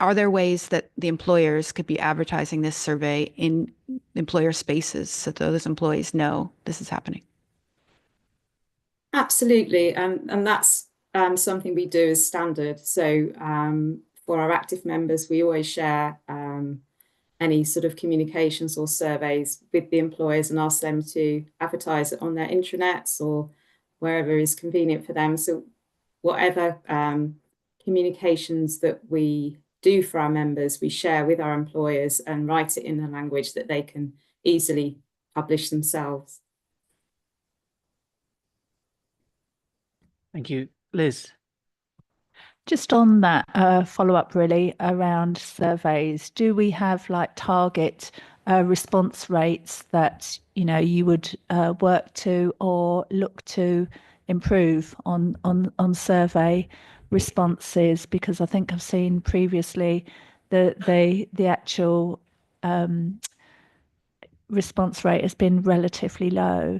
are there ways that the employers could be advertising this survey in employer spaces so those employees know this is happening? Absolutely, and that's something we do as standard. So for our active members, we always share any sort of communications or surveys with the employers and ask them to advertise it on their intranets or wherever is convenient for them. So whatever communications that we do for our members, we share with our employers and write it in a language that they can easily publish themselves. Thank you. Liz? Just on that follow-up really around surveys, do we have like target response rates that you would work to or look to improve on survey responses? Because I think I've seen previously the actual response rate has been relatively low.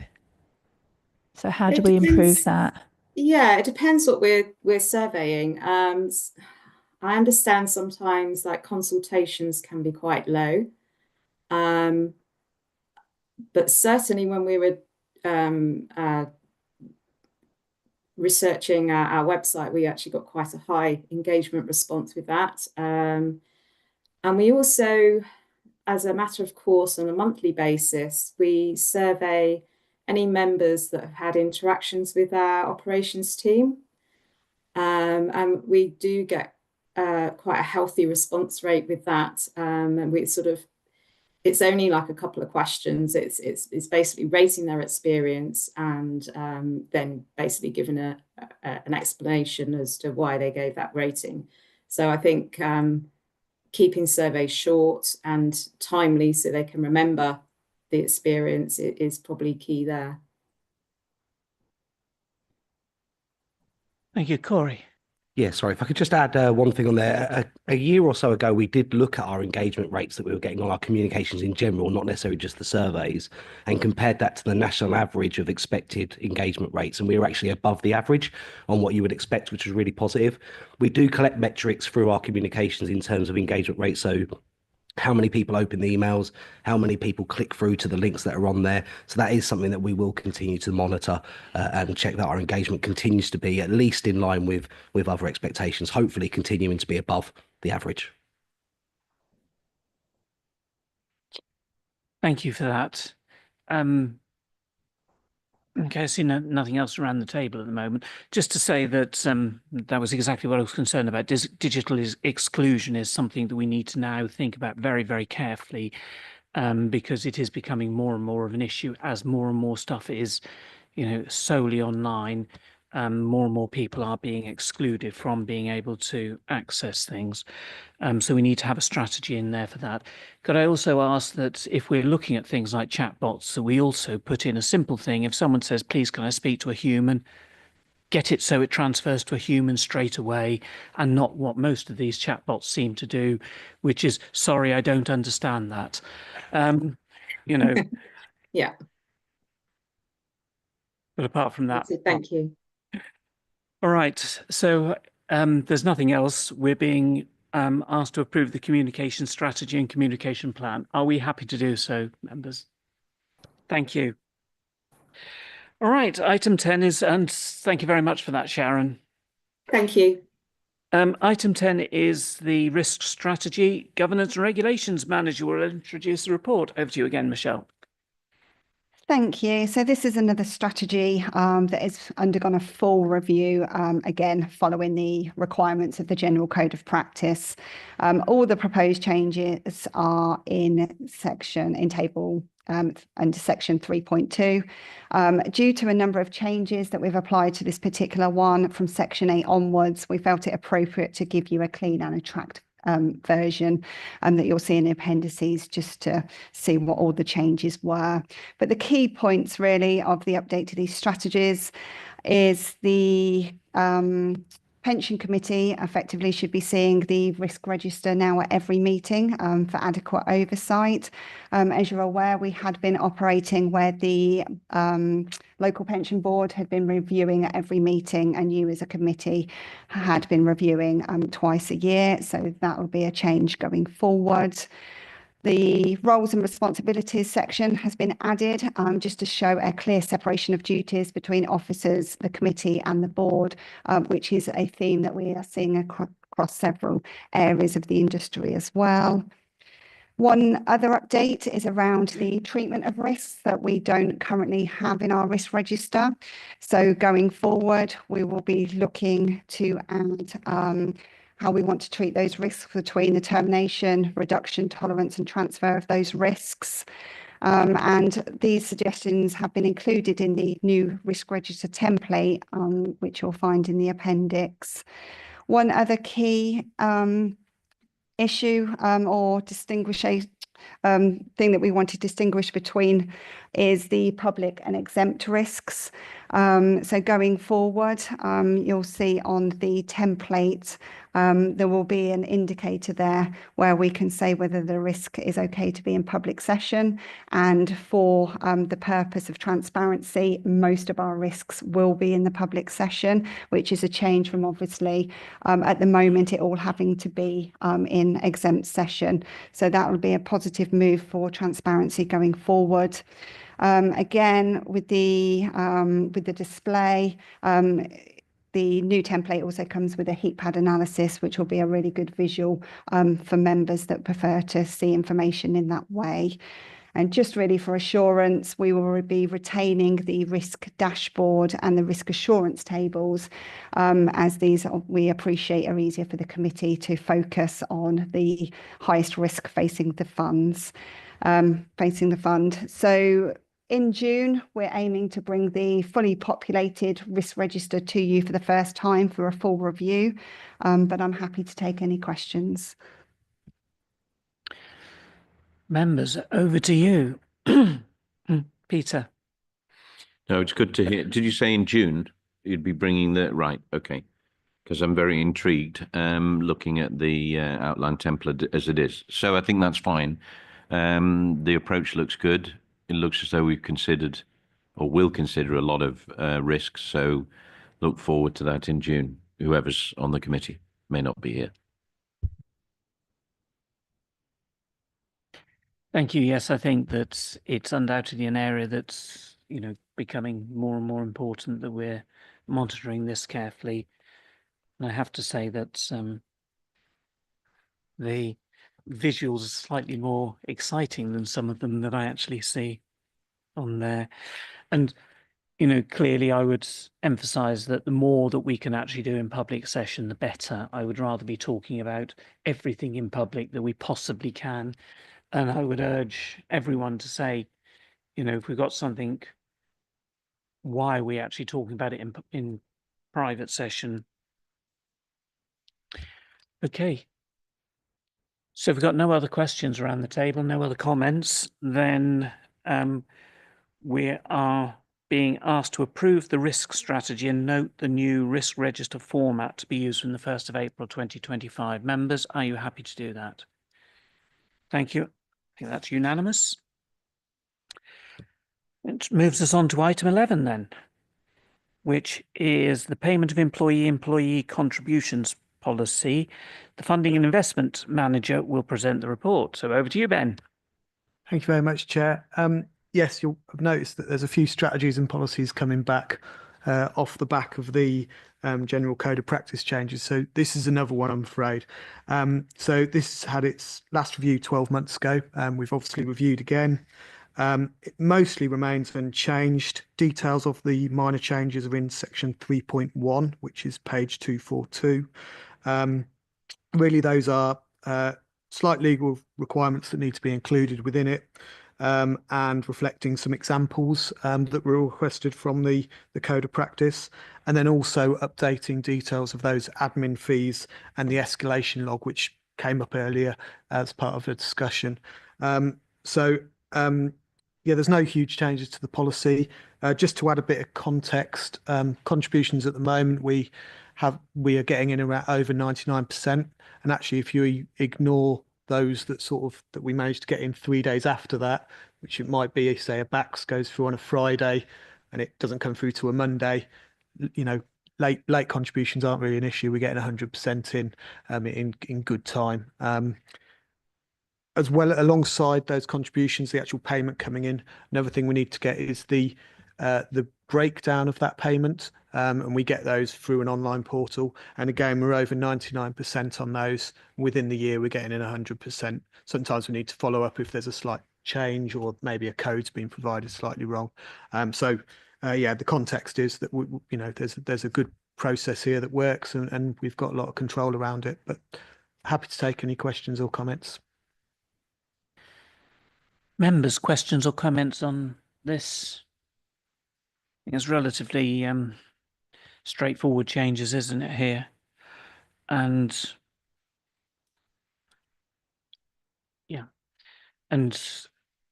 So how do we improve that? Yeah, it depends what we're surveying. I understand sometimes like consultations can be quite low, but certainly when we were researching our website, we actually got quite a high engagement response with that. And we also, as a matter of course, on a monthly basis, we survey any members that have had interactions with our operations team. And we do get quite a healthy response rate with that. And we it's only like a couple of questions. It's basically rating their experience and then basically giving an explanation as to why they gave that rating. So I think keeping surveys short and timely so they can remember the experience is probably key there. Thank you, Corey. Yeah, sorry, if I could just add one thing on there. A year or so ago, we did look at our engagement rates that we were getting on our communications in general, not necessarily just the surveys, and compared that to the national average of expected engagement rates. And we were actually above the average on what you would expect, which was really positive. We do collect metrics through our communications in terms of engagement rates. So how many people open the emails, how many people click through to the links that are on there. So that is something that we will continue to monitor and check that our engagement continues to be at least in line with other expectations, hopefully continuing to be above the average. Thank you for that. Okay, I see nothing else around the table at the moment. Just to say that that was exactly what I was concerned about. Digital exclusion is something that we need to now think about very, very carefully, because it is becoming more and more of an issue as more and more stuff is, solely online. More and more people are being excluded from being able to access things. So we need to have a strategy in there for that. Could I also ask that if we're looking at things like chatbots, that we also put in a simple thing. If someone says, please, can I speak to a human, get it so it transfers to a human straight away, and not what most of these chatbots seem to do, which is, sorry, I don't understand that. Yeah. But apart from that, thank you. All right, so there's nothing else. We're being asked to approve the communication strategy and communication plan. Are we happy to do so, members? Thank you. All right, item 10 is, and thank you very much for that, Sharon. Thank you. Item 10 is the risk strategy. Governance and Regulations Manager will introduce the report. Over to you again, Michelle. Thank you. So this is another strategy that has undergone a full review, again, following the requirements of the General Code of Practice. All the proposed changes are in table under section 3.2. Due to a number of changes that we've applied to this particular one from section 8 onwards, we felt it appropriate to give you a clean and attractive version that you'll see in the appendices, just to see what all the changes were. But the key points really of the update to these strategies is the Pension Committee effectively should be seeing the risk register now at every meeting for adequate oversight. As you're aware, we had been operating where the local pension board had been reviewing at every meeting, and you as a committee had been reviewing twice a year. So that will be a change going forward. The roles and responsibilities section has been added just to show a clear separation of duties between officers, the committee and the board, which is a theme that we are seeing across several areas of the industry as well. One other update is around the treatment of risks that we don't currently have in our risk register. So going forward, we will be looking to add how we want to treat those risks between the termination, reduction, tolerance and transfer of those risks. And these suggestions have been included in the new risk register template, which you'll find in the appendix. One other key issue or thing that we want to distinguish between is the public and exempt risks. So going forward, you'll see on the template, there will be an indicator there where we can say whether the risk is okay to be in public session. And for the purpose of transparency, most of our risks will be in the public session, which is a change from obviously at the moment it all having to be in exempt session. So that will be a positive move for transparency going forward. Again, with the display, the new template also comes with a heat pad analysis, which will be a really good visual for members that prefer to see information in that way. And just really for assurance, we will be retaining the risk dashboard and the risk assurance tables, as these we appreciate are easier for the committee to focus on the highest risk facing the fund. So in June, we're aiming to bring the fully populated risk register to you for the first time for a full review, but I'm happy to take any questions. Members, over to you. Peter. No, it's good to hear. Did you say in June you'd be bringing the, right, okay. because I'm very intrigued looking at the outline template as it is. So I think that's fine. The approach looks good. It looks as though we've considered or will consider a lot of risks. So look forward to that in June. Whoever's on the committee may not be here. Thank you. Yes, I think that it's undoubtedly an area that's, becoming more and more important, that we're monitoring this carefully. And I have to say that the visuals are slightly more exciting than some of them that I actually see on there. And, clearly I would emphasize that the more that we can actually do in public session, the better. I would rather be talking about everything in public that we possibly can. And I would urge everyone to say, if we've got something, why are we actually talking about it in private session? Okay. So if we've got no other questions around the table, no other comments, then we are being asked to approve the risk strategy and note the new risk register format to be used from the 1st of April 2025. Members, are you happy to do that? Thank you. I think that's unanimous. It moves us on to item 11 then, which is the payment of employee contributions policy. The Funding and Investment Manager will present the report. So over to you, Ben. Thank you very much, Chair. Yes, you'll have noticed that there's a few strategies and policies coming back off the back of the General Code of Practice changes. So this is another one, I'm afraid. So this had its last review 12 months ago. We've obviously reviewed again. It mostly remains unchanged. Details of the minor changes are in section 3.1, which is page 242. Really, those are slight legal requirements that need to be included within it, and reflecting some examples that were requested from the Code of Practice, and then also updating details of those admin fees and the escalation log, which came up earlier as part of the discussion. Yeah, there's no huge changes to the policy. Just to add a bit of context, contributions at the moment, we are getting in around over 99%. And actually, if you ignore those that we managed to get in 3 days after that, which it might be, say, a BACS goes through on a Friday and it doesn't come through to a Monday, late contributions aren't really an issue. We're getting 100% in good time. As well, alongside those contributions, the actual payment coming in, another thing we need to get is the breakdown of that payment, and we get those through an online portal. And again, we're over 99% on those. Within the year, we're getting in 100%. Sometimes we need to follow up if there's a slight change or maybe a code's been provided slightly wrong. Yeah, the context is that there's a good process here that works, and we've got a lot of control around it. But happy to take any questions or comments. Members, questions or comments on this? I think it's relatively straightforward changes, isn't it, here? And yeah, and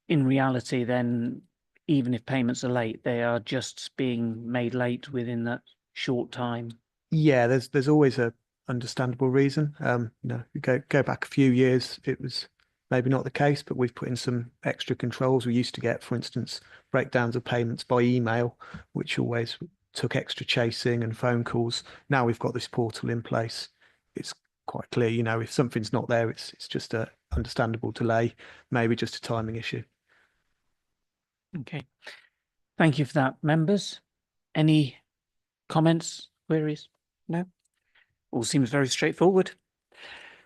in reality, then, even if payments are late, they are just being made late within that short time. Yeah, there's always a understandable reason. You go back a few years, it was maybe not the case, but we've put in some extra controls. We used to get, for instance, breakdowns of payments by email, which always took extra chasing and phone calls. Now we've got this portal in place. It's quite clear, if something's not there, it's just a understandable delay, maybe just a timing issue. Okay. Thank you for that, members. Any comments, queries? No? All seems very straightforward.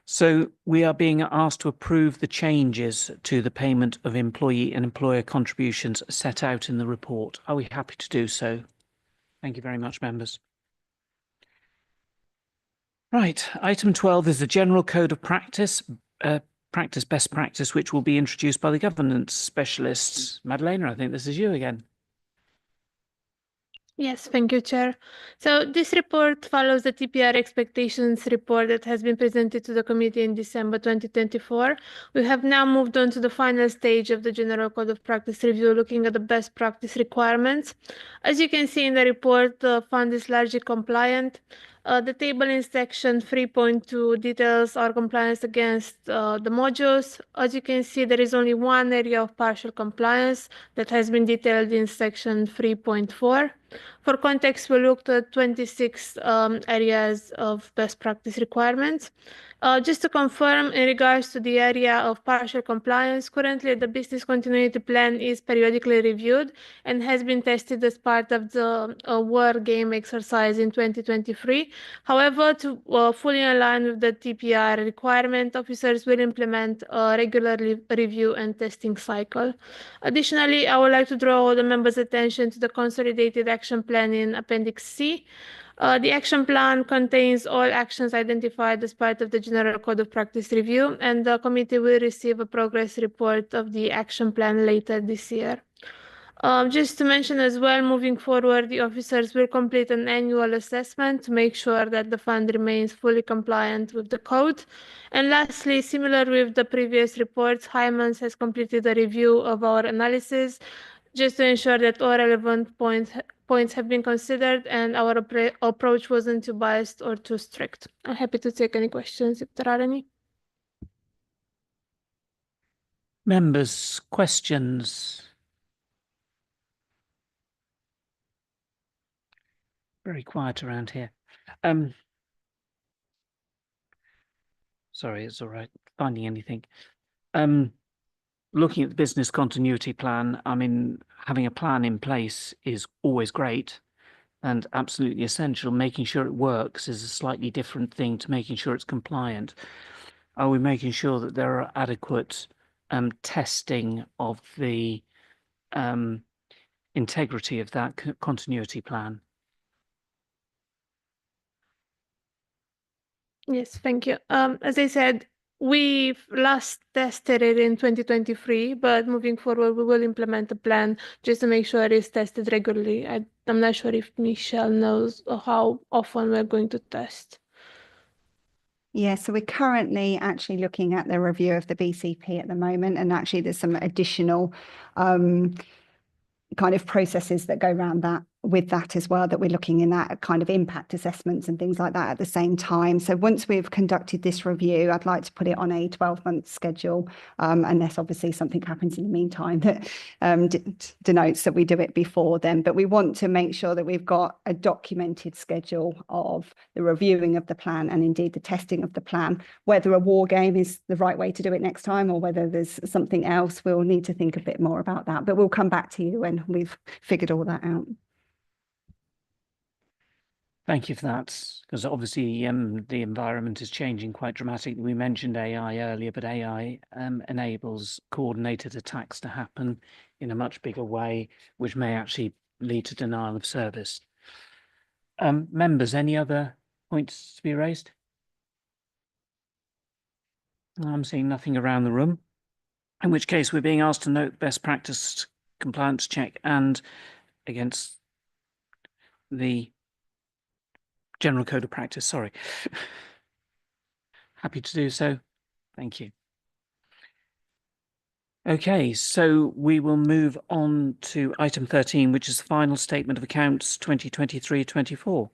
So we are being asked to approve the changes to the payment of employee and employer contributions set out in the report. Are we happy to do so? Thank you very much, members. Right, item 12 is the General Code of Practice, best practice, which will be introduced by the governance specialists. Madalena, I think this is you again. Yes, thank you, Chair. So this report follows the TPR expectations report that has been presented to the committee in December 2024. We have now moved on to the final stage of the General Code of Practice review, looking at the best practice requirements. As you can see in the report, the fund is largely compliant. The table in section 3.2 details our compliance against the modules. As you can see, there is only one area of partial compliance that has been detailed in section 3.4. For context, we looked at 26 areas of best practice requirements. Just to confirm, in regards to the area of partial compliance, currently the business continuity plan is periodically reviewed and has been tested as part of the war game exercise in 2023. However, to fully align with the TPR requirement, officers will implement a regular review and testing cycle. Additionally, I would like to draw the members' attention to the Consolidated Action Plan in Appendix C. The action plan contains all actions identified as part of the General Code of Practice review, and the committee will receive a progress report of the action plan later this year. Just to mention as well, moving forward, the officers will complete an annual assessment to make sure that the fund remains fully compliant with the code. And lastly, similar with the previous reports, Hymans has completed a review of our analysis just to ensure that all relevant points have been considered and our approach wasn't too biased or too strict. I'm happy to take any questions if there are any. Members, questions? Very quiet around here. Sorry, it's all right. Finding anything. Looking at the business continuity plan, I mean, having a plan in place is always great and absolutely essential. Making sure it works is a slightly different thing to making sure it's compliant. Are we making sure that there are adequate testing of the integrity of that continuity plan? Yes, thank you. As I said, we've last tested it in 2023, but moving forward, we will implement a plan just to make sure it is tested regularly. I'm not sure if Michelle knows how often we're going to test. Yeah, so we're currently actually looking at the review of the BCP at the moment, and actually there's some additional kind of processes that go around that with that as well, that we're looking in that kind of impact assessments and things like that at the same time. So once we've conducted this review, I'd like to put it on a 12-month schedule, unless obviously something happens in the meantime that denotes that we do it before then. But we want to make sure that we've got a documented schedule of the reviewing of the plan and indeed the testing of the plan. Whether a war game is the right way to do it next time or whether there's something else, we'll need to think a bit more about that. But we'll come back to you when we've figured all that out. Thank you for that, because obviously the environment is changing quite dramatically. We mentioned AI earlier, but AI enables coordinated attacks to happen in a much bigger way, which may actually lead to denial of service. Members, any other points to be raised? I'm seeing nothing around the room, in which case we're being asked to note best practice compliance check and against the General Code of Practice, sorry. Happy to do so. Thank you. Okay, so we will move on to item 13, which is the final statement of accounts 2023-24,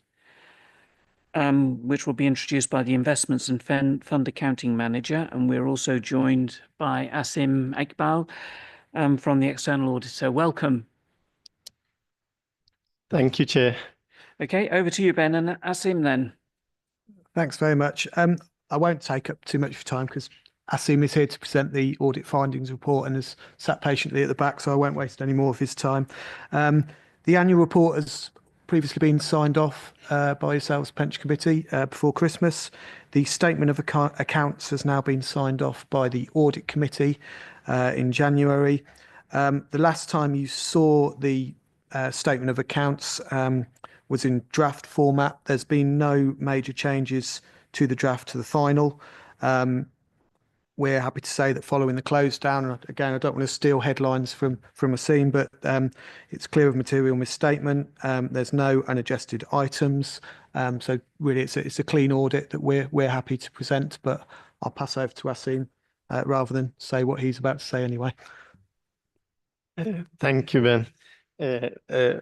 which will be introduced by the Investments and Fund Accounting Manager. And we're also joined by Asim Iqbal from the External Auditor. Welcome. Thank you, Chair. Okay, over to you, Ben, and Asim then. Thanks very much. I won't take up too much of your time because Asim is here to present the audit findings report and has sat patiently at the back, so I won't waste any more of his time. The annual report has previously been signed off by yourselves, Pension Committee, before Christmas. The statement of accounts has now been signed off by the Audit Committee in January. The last time you saw the statement of accounts was in draft format. There's been no major changes to the draft to the final. We're happy to say that following the close down, and again, I don't want to steal headlines from Asim, but it's clear of material misstatement. There's no unadjusted items. So really it's a clean audit that we're happy to present, but I'll pass over to Asim rather than say what he's about to say anyway. Thank you, Ben.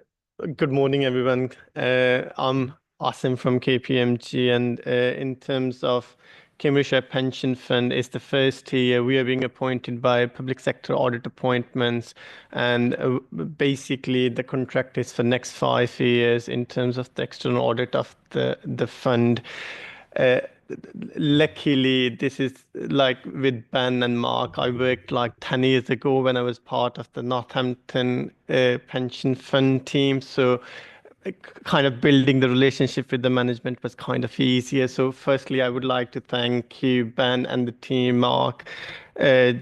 Good morning, everyone. I'm Asim from KPMG, and in terms of Cambridgeshire Pension Fund, is the first year we are being appointed by public sector audit appointments, and basically the contract is for next 5 years in terms of the external audit of the fund. Luckily, this is like with Ben and Mark, I worked like 10 years ago when I was part of the Northampton pension fund team. So kind of building the relationship with the management was kind of easier. So firstly, I would like to thank you, Ben, and the team, Mark,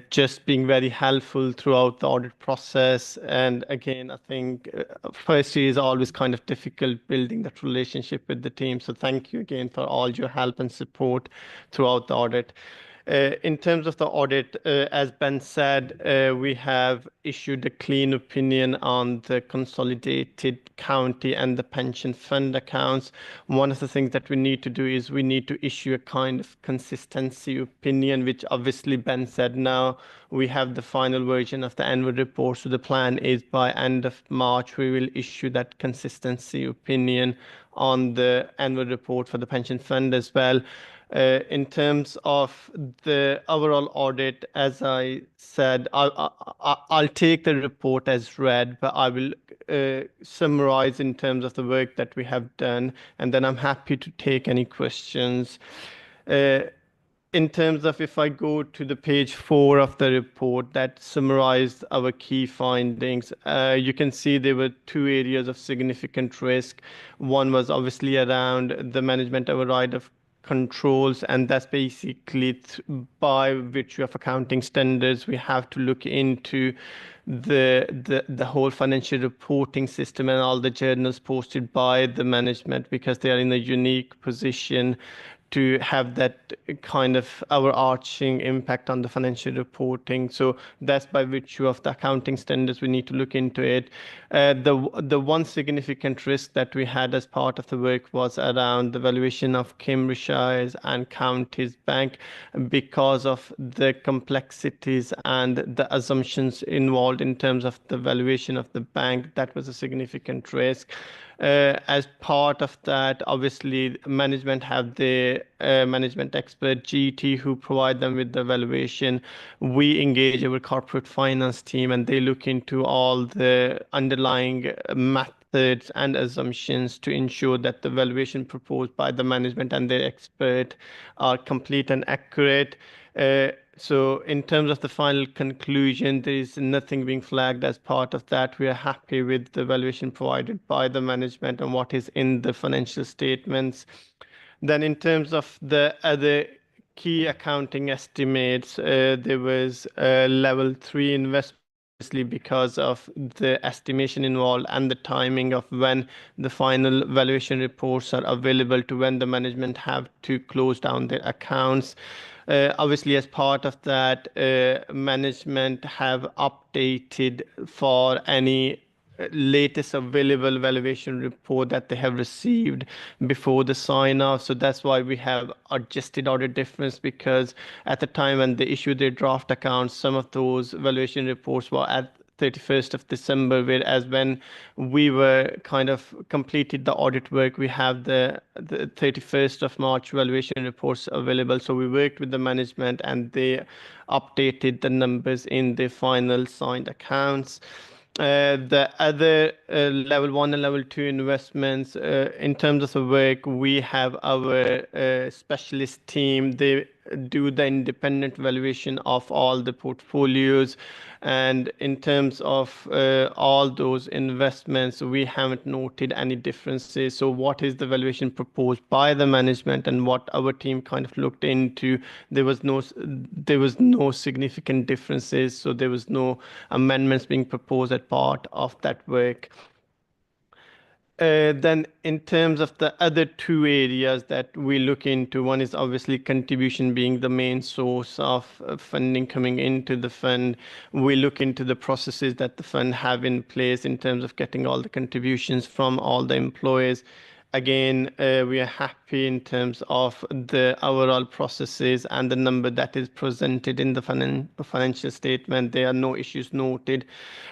just being very helpful throughout the audit process. And again, I think first year is always kind of difficult building that relationship with the team. So thank you again for all your help and support throughout the audit. In terms of the audit, as Ben said, we have issued a clean opinion on the consolidated county and the pension fund accounts. One of the things that we need to do is we need to issue a kind of consistency opinion, which obviously Ben said now we have the final version of the annual report. So the plan is by end of March, we will issue that consistency opinion on the annual report for the pension fund as well. In terms of the overall audit, as I said, I'll take the report as read, but I will summarize in terms of the work that we have done, and then I'm happy to take any questions. In terms of if I go to the page 4 of the report that summarized our key findings, you can see there were 2 areas of significant risk. One was obviously around the management override of controls, and that's basically by virtue of accounting standards we have to look into the whole financial reporting system and all the journals posted by the management, because they are in a unique position to have that kind of overarching impact on the financial reporting. So that's by virtue of the accounting standards, we need to look into it. The one significant risk that we had as part of the work was around the valuation of Cambridgeshire and Counties Bank, because of the complexities and the assumptions involved in terms of the valuation of the bank. That was a significant risk. As part of that, obviously, management have the management expert GT who provide them with the valuation. We engage our corporate finance team, and they look into all the underlying methods and assumptions to ensure that the valuation proposed by the management and their expert are complete and accurate. So in terms of the final conclusion, there is nothing being flagged as part of that. We are happy with the valuation provided by the management and what is in the financial statements. Then in terms of the other key accounting estimates, there was level 3 investment, because of the estimation involved and the timing of when the final valuation reports are available to when the management have to close down their accounts. Obviously, as part of that, management have updated for any latest available valuation report that they have received before the sign off. So that's why we have adjusted audit difference, because at the time when they issued their draft accounts, some of those valuation reports were at 31st of December, whereas when we were kind of completed the audit work, we have the 31st of March valuation reports available. So we worked with the management and they updated the numbers in the final signed accounts. The other level 1 and level 2 investments, in terms of the work, we have our specialist team. They do the independent valuation of all the portfolios, and in terms of all those investments, we haven't noted any differences. So what is the valuation proposed by the management and what our team kind of looked into, there was no significant differences, so there was no amendments being proposed as part of that work. Then in terms of the other 2 areas that we look into, one is obviously contribution being the main source of funding coming into the fund. We look into the processes that the fund have in place in terms of getting all the contributions from all the employees. again, we are happy in terms of the overall processes and the number that is presented in the financial statement. There are no issues noted.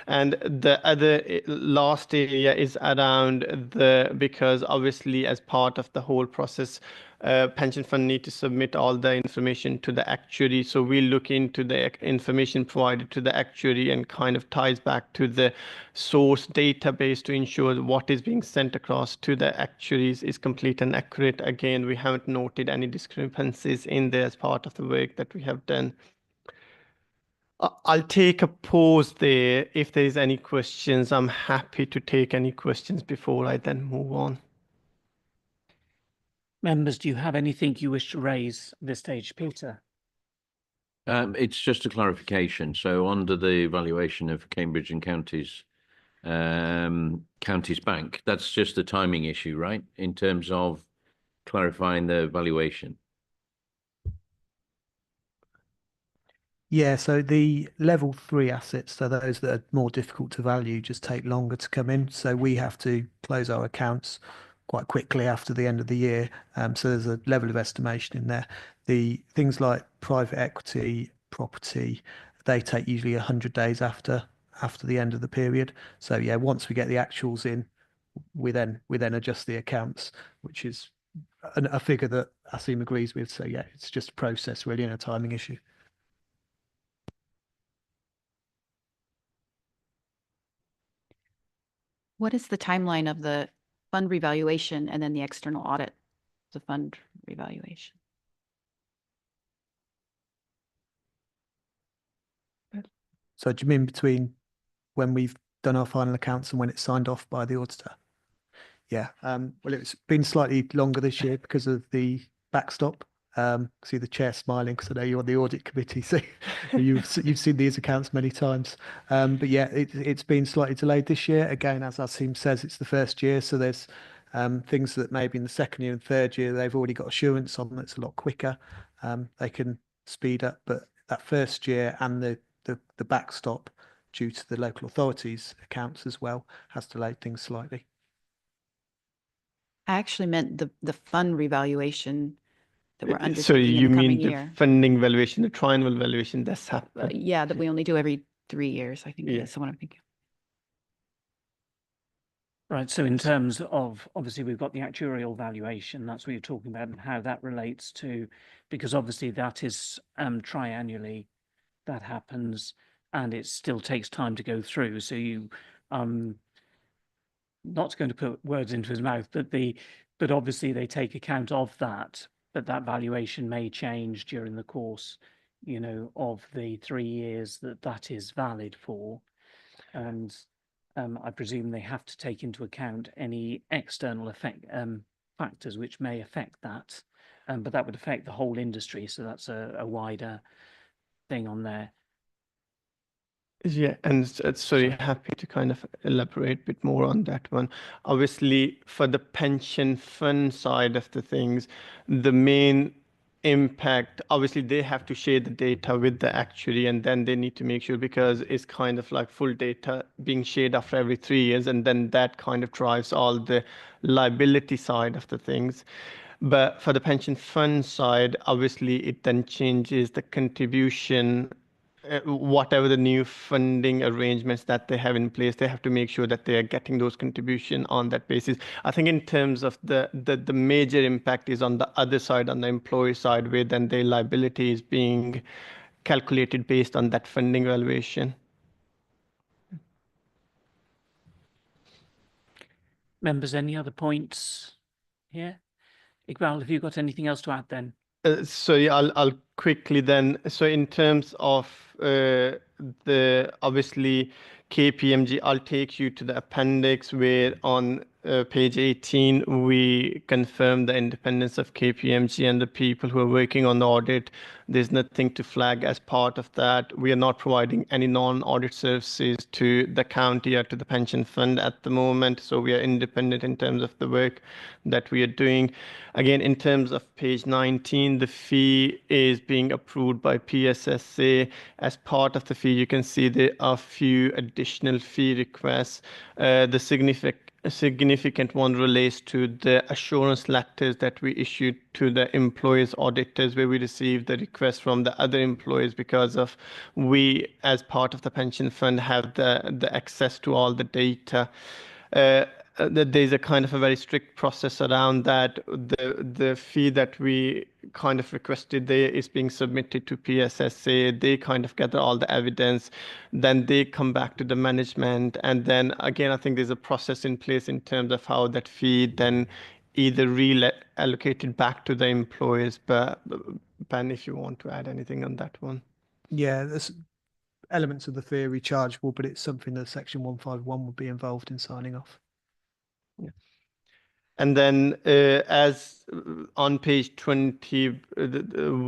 And the other last area is around because obviously as part of the whole process, pension fund need to submit all the information to the actuary. So we look into the information provided to the actuary and kind of ties back to the source database to ensure what is being sent across to the actuaries is complete and accurate. Again, we haven't noted any discrepancies in there as part of the work that we have done. I'll take a pause there. If there is any questions, I'm happy to take any questions before I then move on. Members, do you have anything you wish to raise at this stage? Peter? It's just a clarification. So under the valuation of Cambridge and Counties Bank, that's just a timing issue, right? In terms of clarifying the valuation. Yeah, so the level 3 assets, so those that are more difficult to value, just take longer to come in. So we have to close our accounts quite quickly after the end of the year. So there's a level of estimation in there. The things like private equity, property, they take usually 100 days after the end of the period. So yeah, once we get the actuals in, we then adjust the accounts, which is a figure that Asim agrees with. So yeah, it's just a process really and a timing issue. What is the timeline of the fund revaluation and then the external audit, the fund revaluation? So do you mean between when we've done our final accounts and when it's signed off by the auditor? Yeah, well, it's been slightly longer this year because of the backstop. See the chair smiling because I know you're on the audit committee, so you've seen these accounts many times. But yeah, it's been slightly delayed this year. Again, as Asim says, it's the first year, so there's things that maybe in the second year and third year they've already got assurance on that's a lot quicker. They can speed up, but that first year and the backstop due to the local authorities' accounts as well has delayed things slightly. I actually meant the fund revaluation that we're So undertaking you in the coming mean the year. funding valuation, the triennial valuation that's happened? Yeah, that we only do every 3 years, I think. Yeah. That's what I'm thinking. Right, so in terms of, obviously, we've got the actuarial valuation, that's what you're talking about, and how that relates to, because obviously that is triannually, that happens, and it still takes time to go through. So you, not going to put words into his mouth, but obviously they take account of that, but that valuation may change during the course, you know, of the 3 years that is valid for. And I presume they have to take into account any external factors which may affect that, but that would affect the whole industry. So that's a wider thing on there. Yeah, and sorry, happy to kind of elaborate a bit more on that one. Obviously, for the pension fund side of the things, the main impact, obviously they have to share the data with the actuary, and then they need to make sure, because it's kind of like full data being shared after every 3 years, and then that kind of drives all the liability side of the things. But for the pension fund side, obviously it then changes the contribution, whatever the new funding arrangements that they have in place, they have to make sure that they are getting those contribution on that basis. I think in terms of the major impact is on the other side, on the employee side, where then their liability is being calculated based on that funding valuation. Members, any other points here? Iqbal, have you got anything else to add then? So yeah, I'll quickly then. So in terms of the obviously KPMG, I'll take you to the appendix where on page 18 we confirm the independence of KPMG and the people who are working on the audit. There's nothing to flag as part of that. We are not providing any non-audit services to the county or to the pension fund at the moment. So we are independent in terms of the work that we are doing. Again, in terms of page 19, the fee is being approved by PSSA as part of the fee. You can see there are a few additional fee requests. The significant one relates to the assurance letters that we issued to the employees auditors, where we received the request from the other employees because of we, as part of the pension fund, have the access to all the data. That there's a kind of a very strict process around that. The fee that we kind of requested there is being submitted to PSSA. They kind of gather all the evidence, then they come back to the management, and then again I think there's a process in place in terms of how that fee then either reallocated back to the employees. But Ben, if you want to add anything on that one. Yeah, there's elements of the fee are rechargeable, but it's something that Section 151 would be involved in signing off. Yeah. And then as on page 20,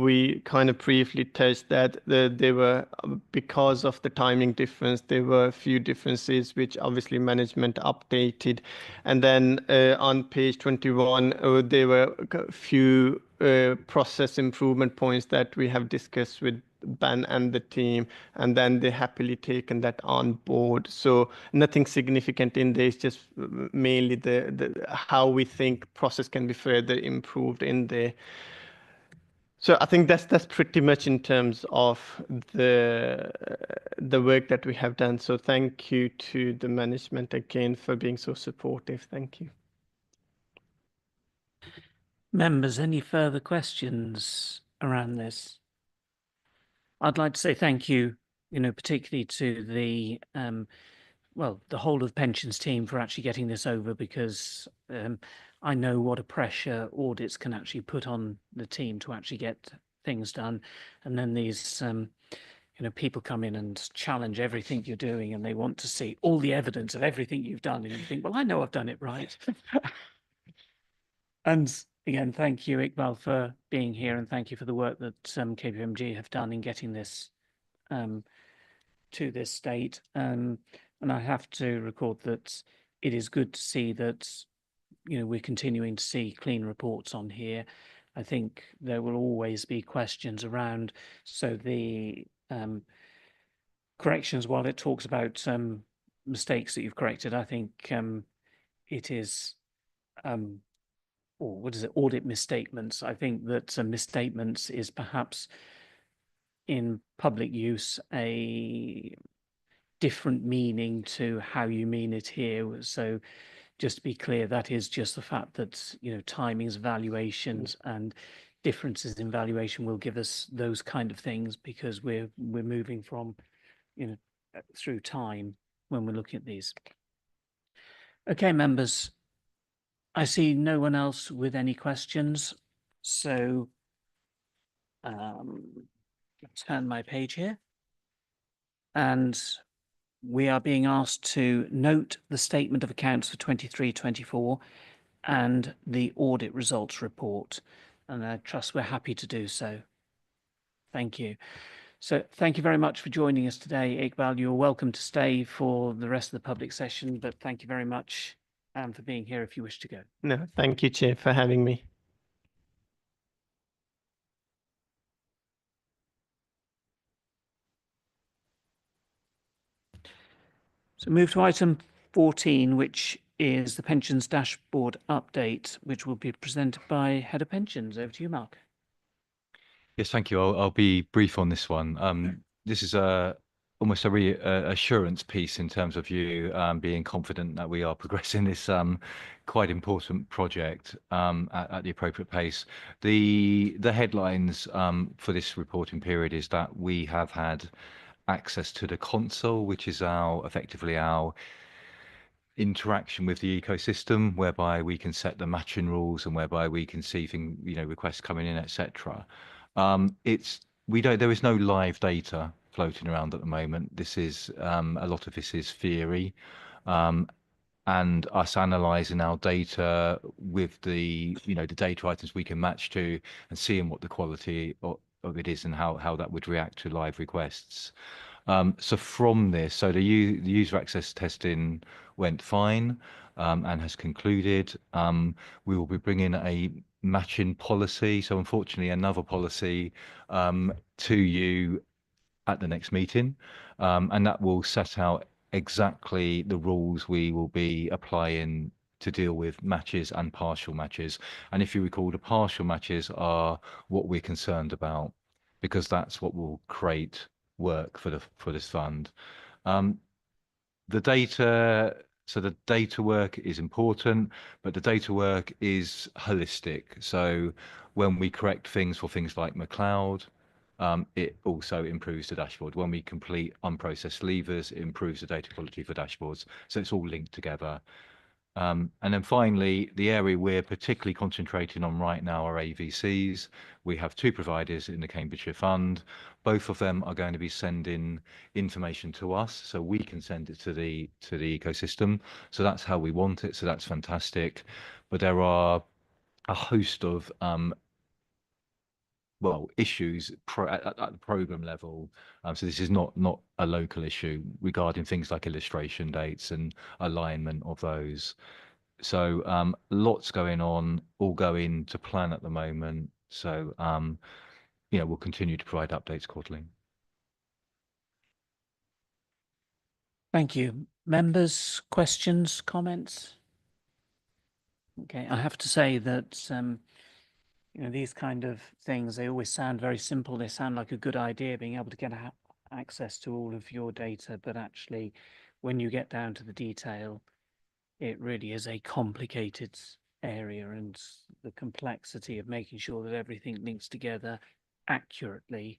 we kind of briefly touched that there were, because of the timing difference, there were a few differences which obviously management updated. And then on page 21, there were a few process improvement points that we have discussed with Ben and the team, and then they happily taken that on board. So nothing significant in there. It's just mainly the how we think process can be further improved in there. So I think that's pretty much in terms of the work that we have done. So thank you to the management again for being so supportive. Thank you. Members, any further questions around this? I'd like to say thank you, particularly to the the whole of the pensions team for actually getting this over, because I know what a pressure audits can actually put on the team to actually get things done. And then these, people come in and challenge everything you're doing, and they want to see all the evidence of everything you've done. And you think, well, I know I've done it right. And again, thank you, Iqbal, for being here, and thank you for the work that KPMG have done in getting this to this state. And I have to record that it is good to see that, we're continuing to see clean reports on here. I think there will always be questions around. So the corrections, while it talks about mistakes that you've corrected, I think it is audit misstatements. I think that misstatements is perhaps in public use a different meaning to how you mean it here. So just to be clear, that is just the fact that, timings, valuations and differences in valuation will give us those kind of things, because we're moving from, through time when we're looking at these. Okay, members. I see no one else with any questions, so turn my page here. And we are being asked to note the statement of accounts for 23-24 and the audit results report. And I trust we're happy to do so. Thank you. So thank you very much for joining us today, Iqbal. You're welcome to stay for the rest of the public session, but thank you very much for being here if you wish to go. No, thank you, Chair, for having me. So move to item 14, which is the pensions dashboard update, which will be presented by Head of Pensions. Over to you, Mark. Yes, thank you. I'll be brief on this one. This is almost a reassurance piece in terms of you being confident that we are progressing this quite important project at the appropriate pace. The headlines for this reporting period is that we have had access to the console, which is effectively our interaction with the ecosystem, whereby we can set the matching rules and whereby we can see requests coming in, etc. There is no live data floating around at the moment. This is a lot of this is theory, and us analysing our data with the the data items we can match to and seeing what the quality of it is and how that would react to live requests. So from this, the user access testing went fine and has concluded. We will be bringing matching policy. So unfortunately, another policy to you at the next meeting, and that will set out exactly the rules we will be applying to deal with matches and partial matches. And if you recall, the partial matches are what we're concerned about, because that's what will create work for this fund. The data, so the data work is important, but the data work is holistic. So when we correct things for things like McLeod, it also improves the dashboard. When we complete unprocessed levers, it improves the data quality for dashboards. So it's all linked together. And then finally, the area we're particularly concentrating on right now are AVCs. We have 2 providers in the Cambridgeshire Fund. Both of them are going to be sending information to us, so we can send it to the ecosystem. So that's how we want it. So that's fantastic. But there are a host of issues at the program level. So this is not a local issue regarding things like illustration dates and alignment of those. So lots going on, all going to plan at the moment. So we'll continue to provide updates quarterly. Thank you. Members, questions, comments? Okay, I have to say that these kind of things, they always sound very simple. They sound like a good idea, being able to get access to all of your data, but actually when you get down to the detail, it really is a complicated area, and the complexity of making sure that everything links together accurately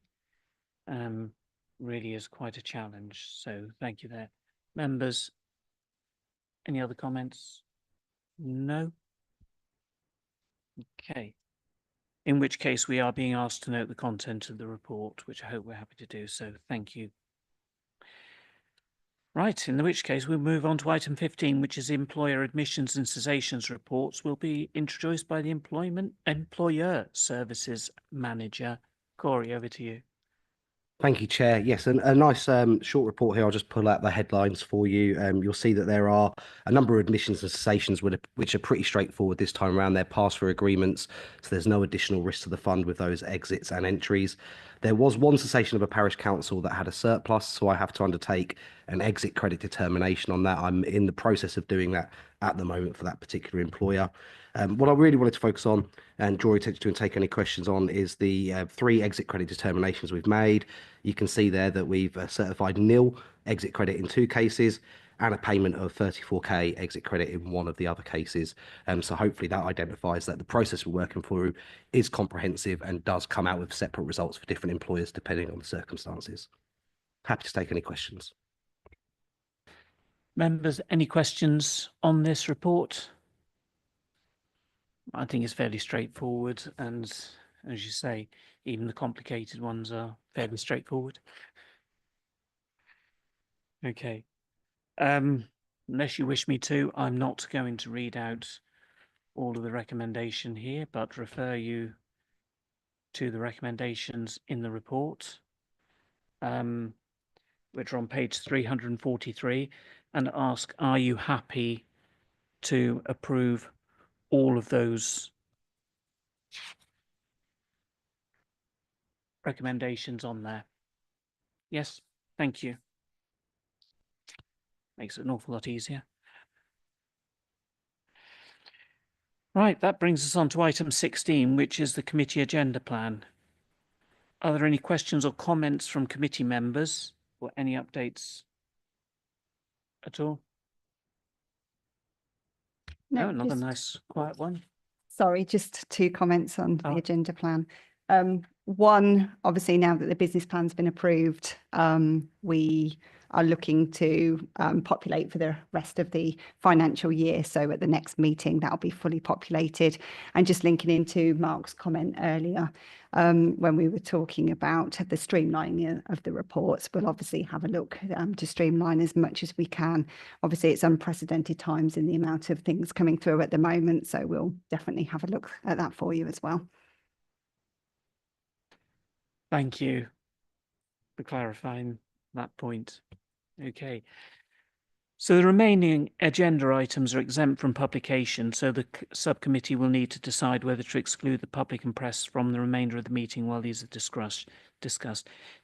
really is quite a challenge. So thank you there. Members, any other comments? No? Okay. In which case we are being asked to note the content of the report, which I hope we're happy to do. So thank you. Right, in which case we'll move on to item 15, which is employer admissions and cessations reports, will be introduced by the employer services manager. Corey, over to you. Thank you, Chair. Yes, a nice short report here. I'll just pull out the headlines for you. You'll see that there are a number of admissions and cessations which are pretty straightforward this time around. They're pass-through agreements, so there's no additional risk to the fund with those exits and entries. There was one cessation of a parish council that had a surplus, so I have to undertake an exit credit determination on that. I'm in the process of doing that at the moment for that particular employer. What I really wanted to focus on and draw attention to and take any questions on is the 3 exit credit determinations we've made. You can see there that we've certified nil exit credit in 2 cases and a payment of 34k exit credit in one of the other cases. So hopefully that identifies that the process we're working through is comprehensive and does come out with separate results for different employers depending on the circumstances. Happy to take any questions. Members, any questions on this report? I think it's fairly straightforward, and as you say, even the complicated ones are fairly straightforward. Okay. Unless you wish me to, I'm not going to read out all of the recommendation here, but refer you to the recommendations in the report, which are on page 343, and ask, are you happy to approve all of those recommendations on there? Yes, thank you. Makes it an awful lot easier. Right, that brings us on to item 16, which is the committee agenda plan. Are there any questions or comments from committee members or any updates at all? No, another nice quiet one. Sorry, just 2 comments on the agenda plan. One, obviously, now that the business plan's been approved, we are looking to populate for the rest of the financial year. So at the next meeting, that'll be fully populated. And just linking into Mark's comment earlier, when we were talking about the streamlining of the reports, we'll obviously have a look to streamline as much as we can. Obviously, it's unprecedented times in the amount of things coming through at the moment. So we'll definitely have a look at that for you as well. Thank you for clarifying that point. Okay. So the remaining agenda items are exempt from publication, so the subcommittee will need to decide whether to exclude the public and press from the remainder of the meeting while these are discussed.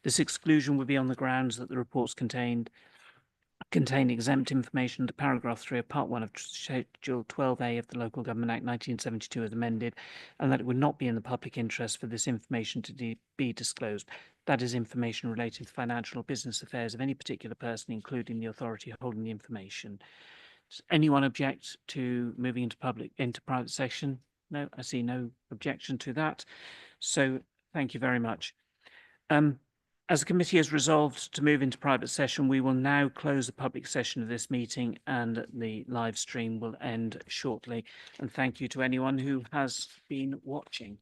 This exclusion would be on the grounds that the reports contain exempt information under paragraph 3 of part 1 of Schedule 12A of the Local Government Act 1972 as amended, and that it would not be in the public interest for this information to be disclosed. That is information related to financial or business affairs of any particular person, including the authority holding the information. Does anyone object to moving into private section? No, I see no objection to that. So thank you very much. As the committee has resolved to move into private session, we will now close the public session of this meeting and the live stream will end shortly. And thank you to anyone who has been watching.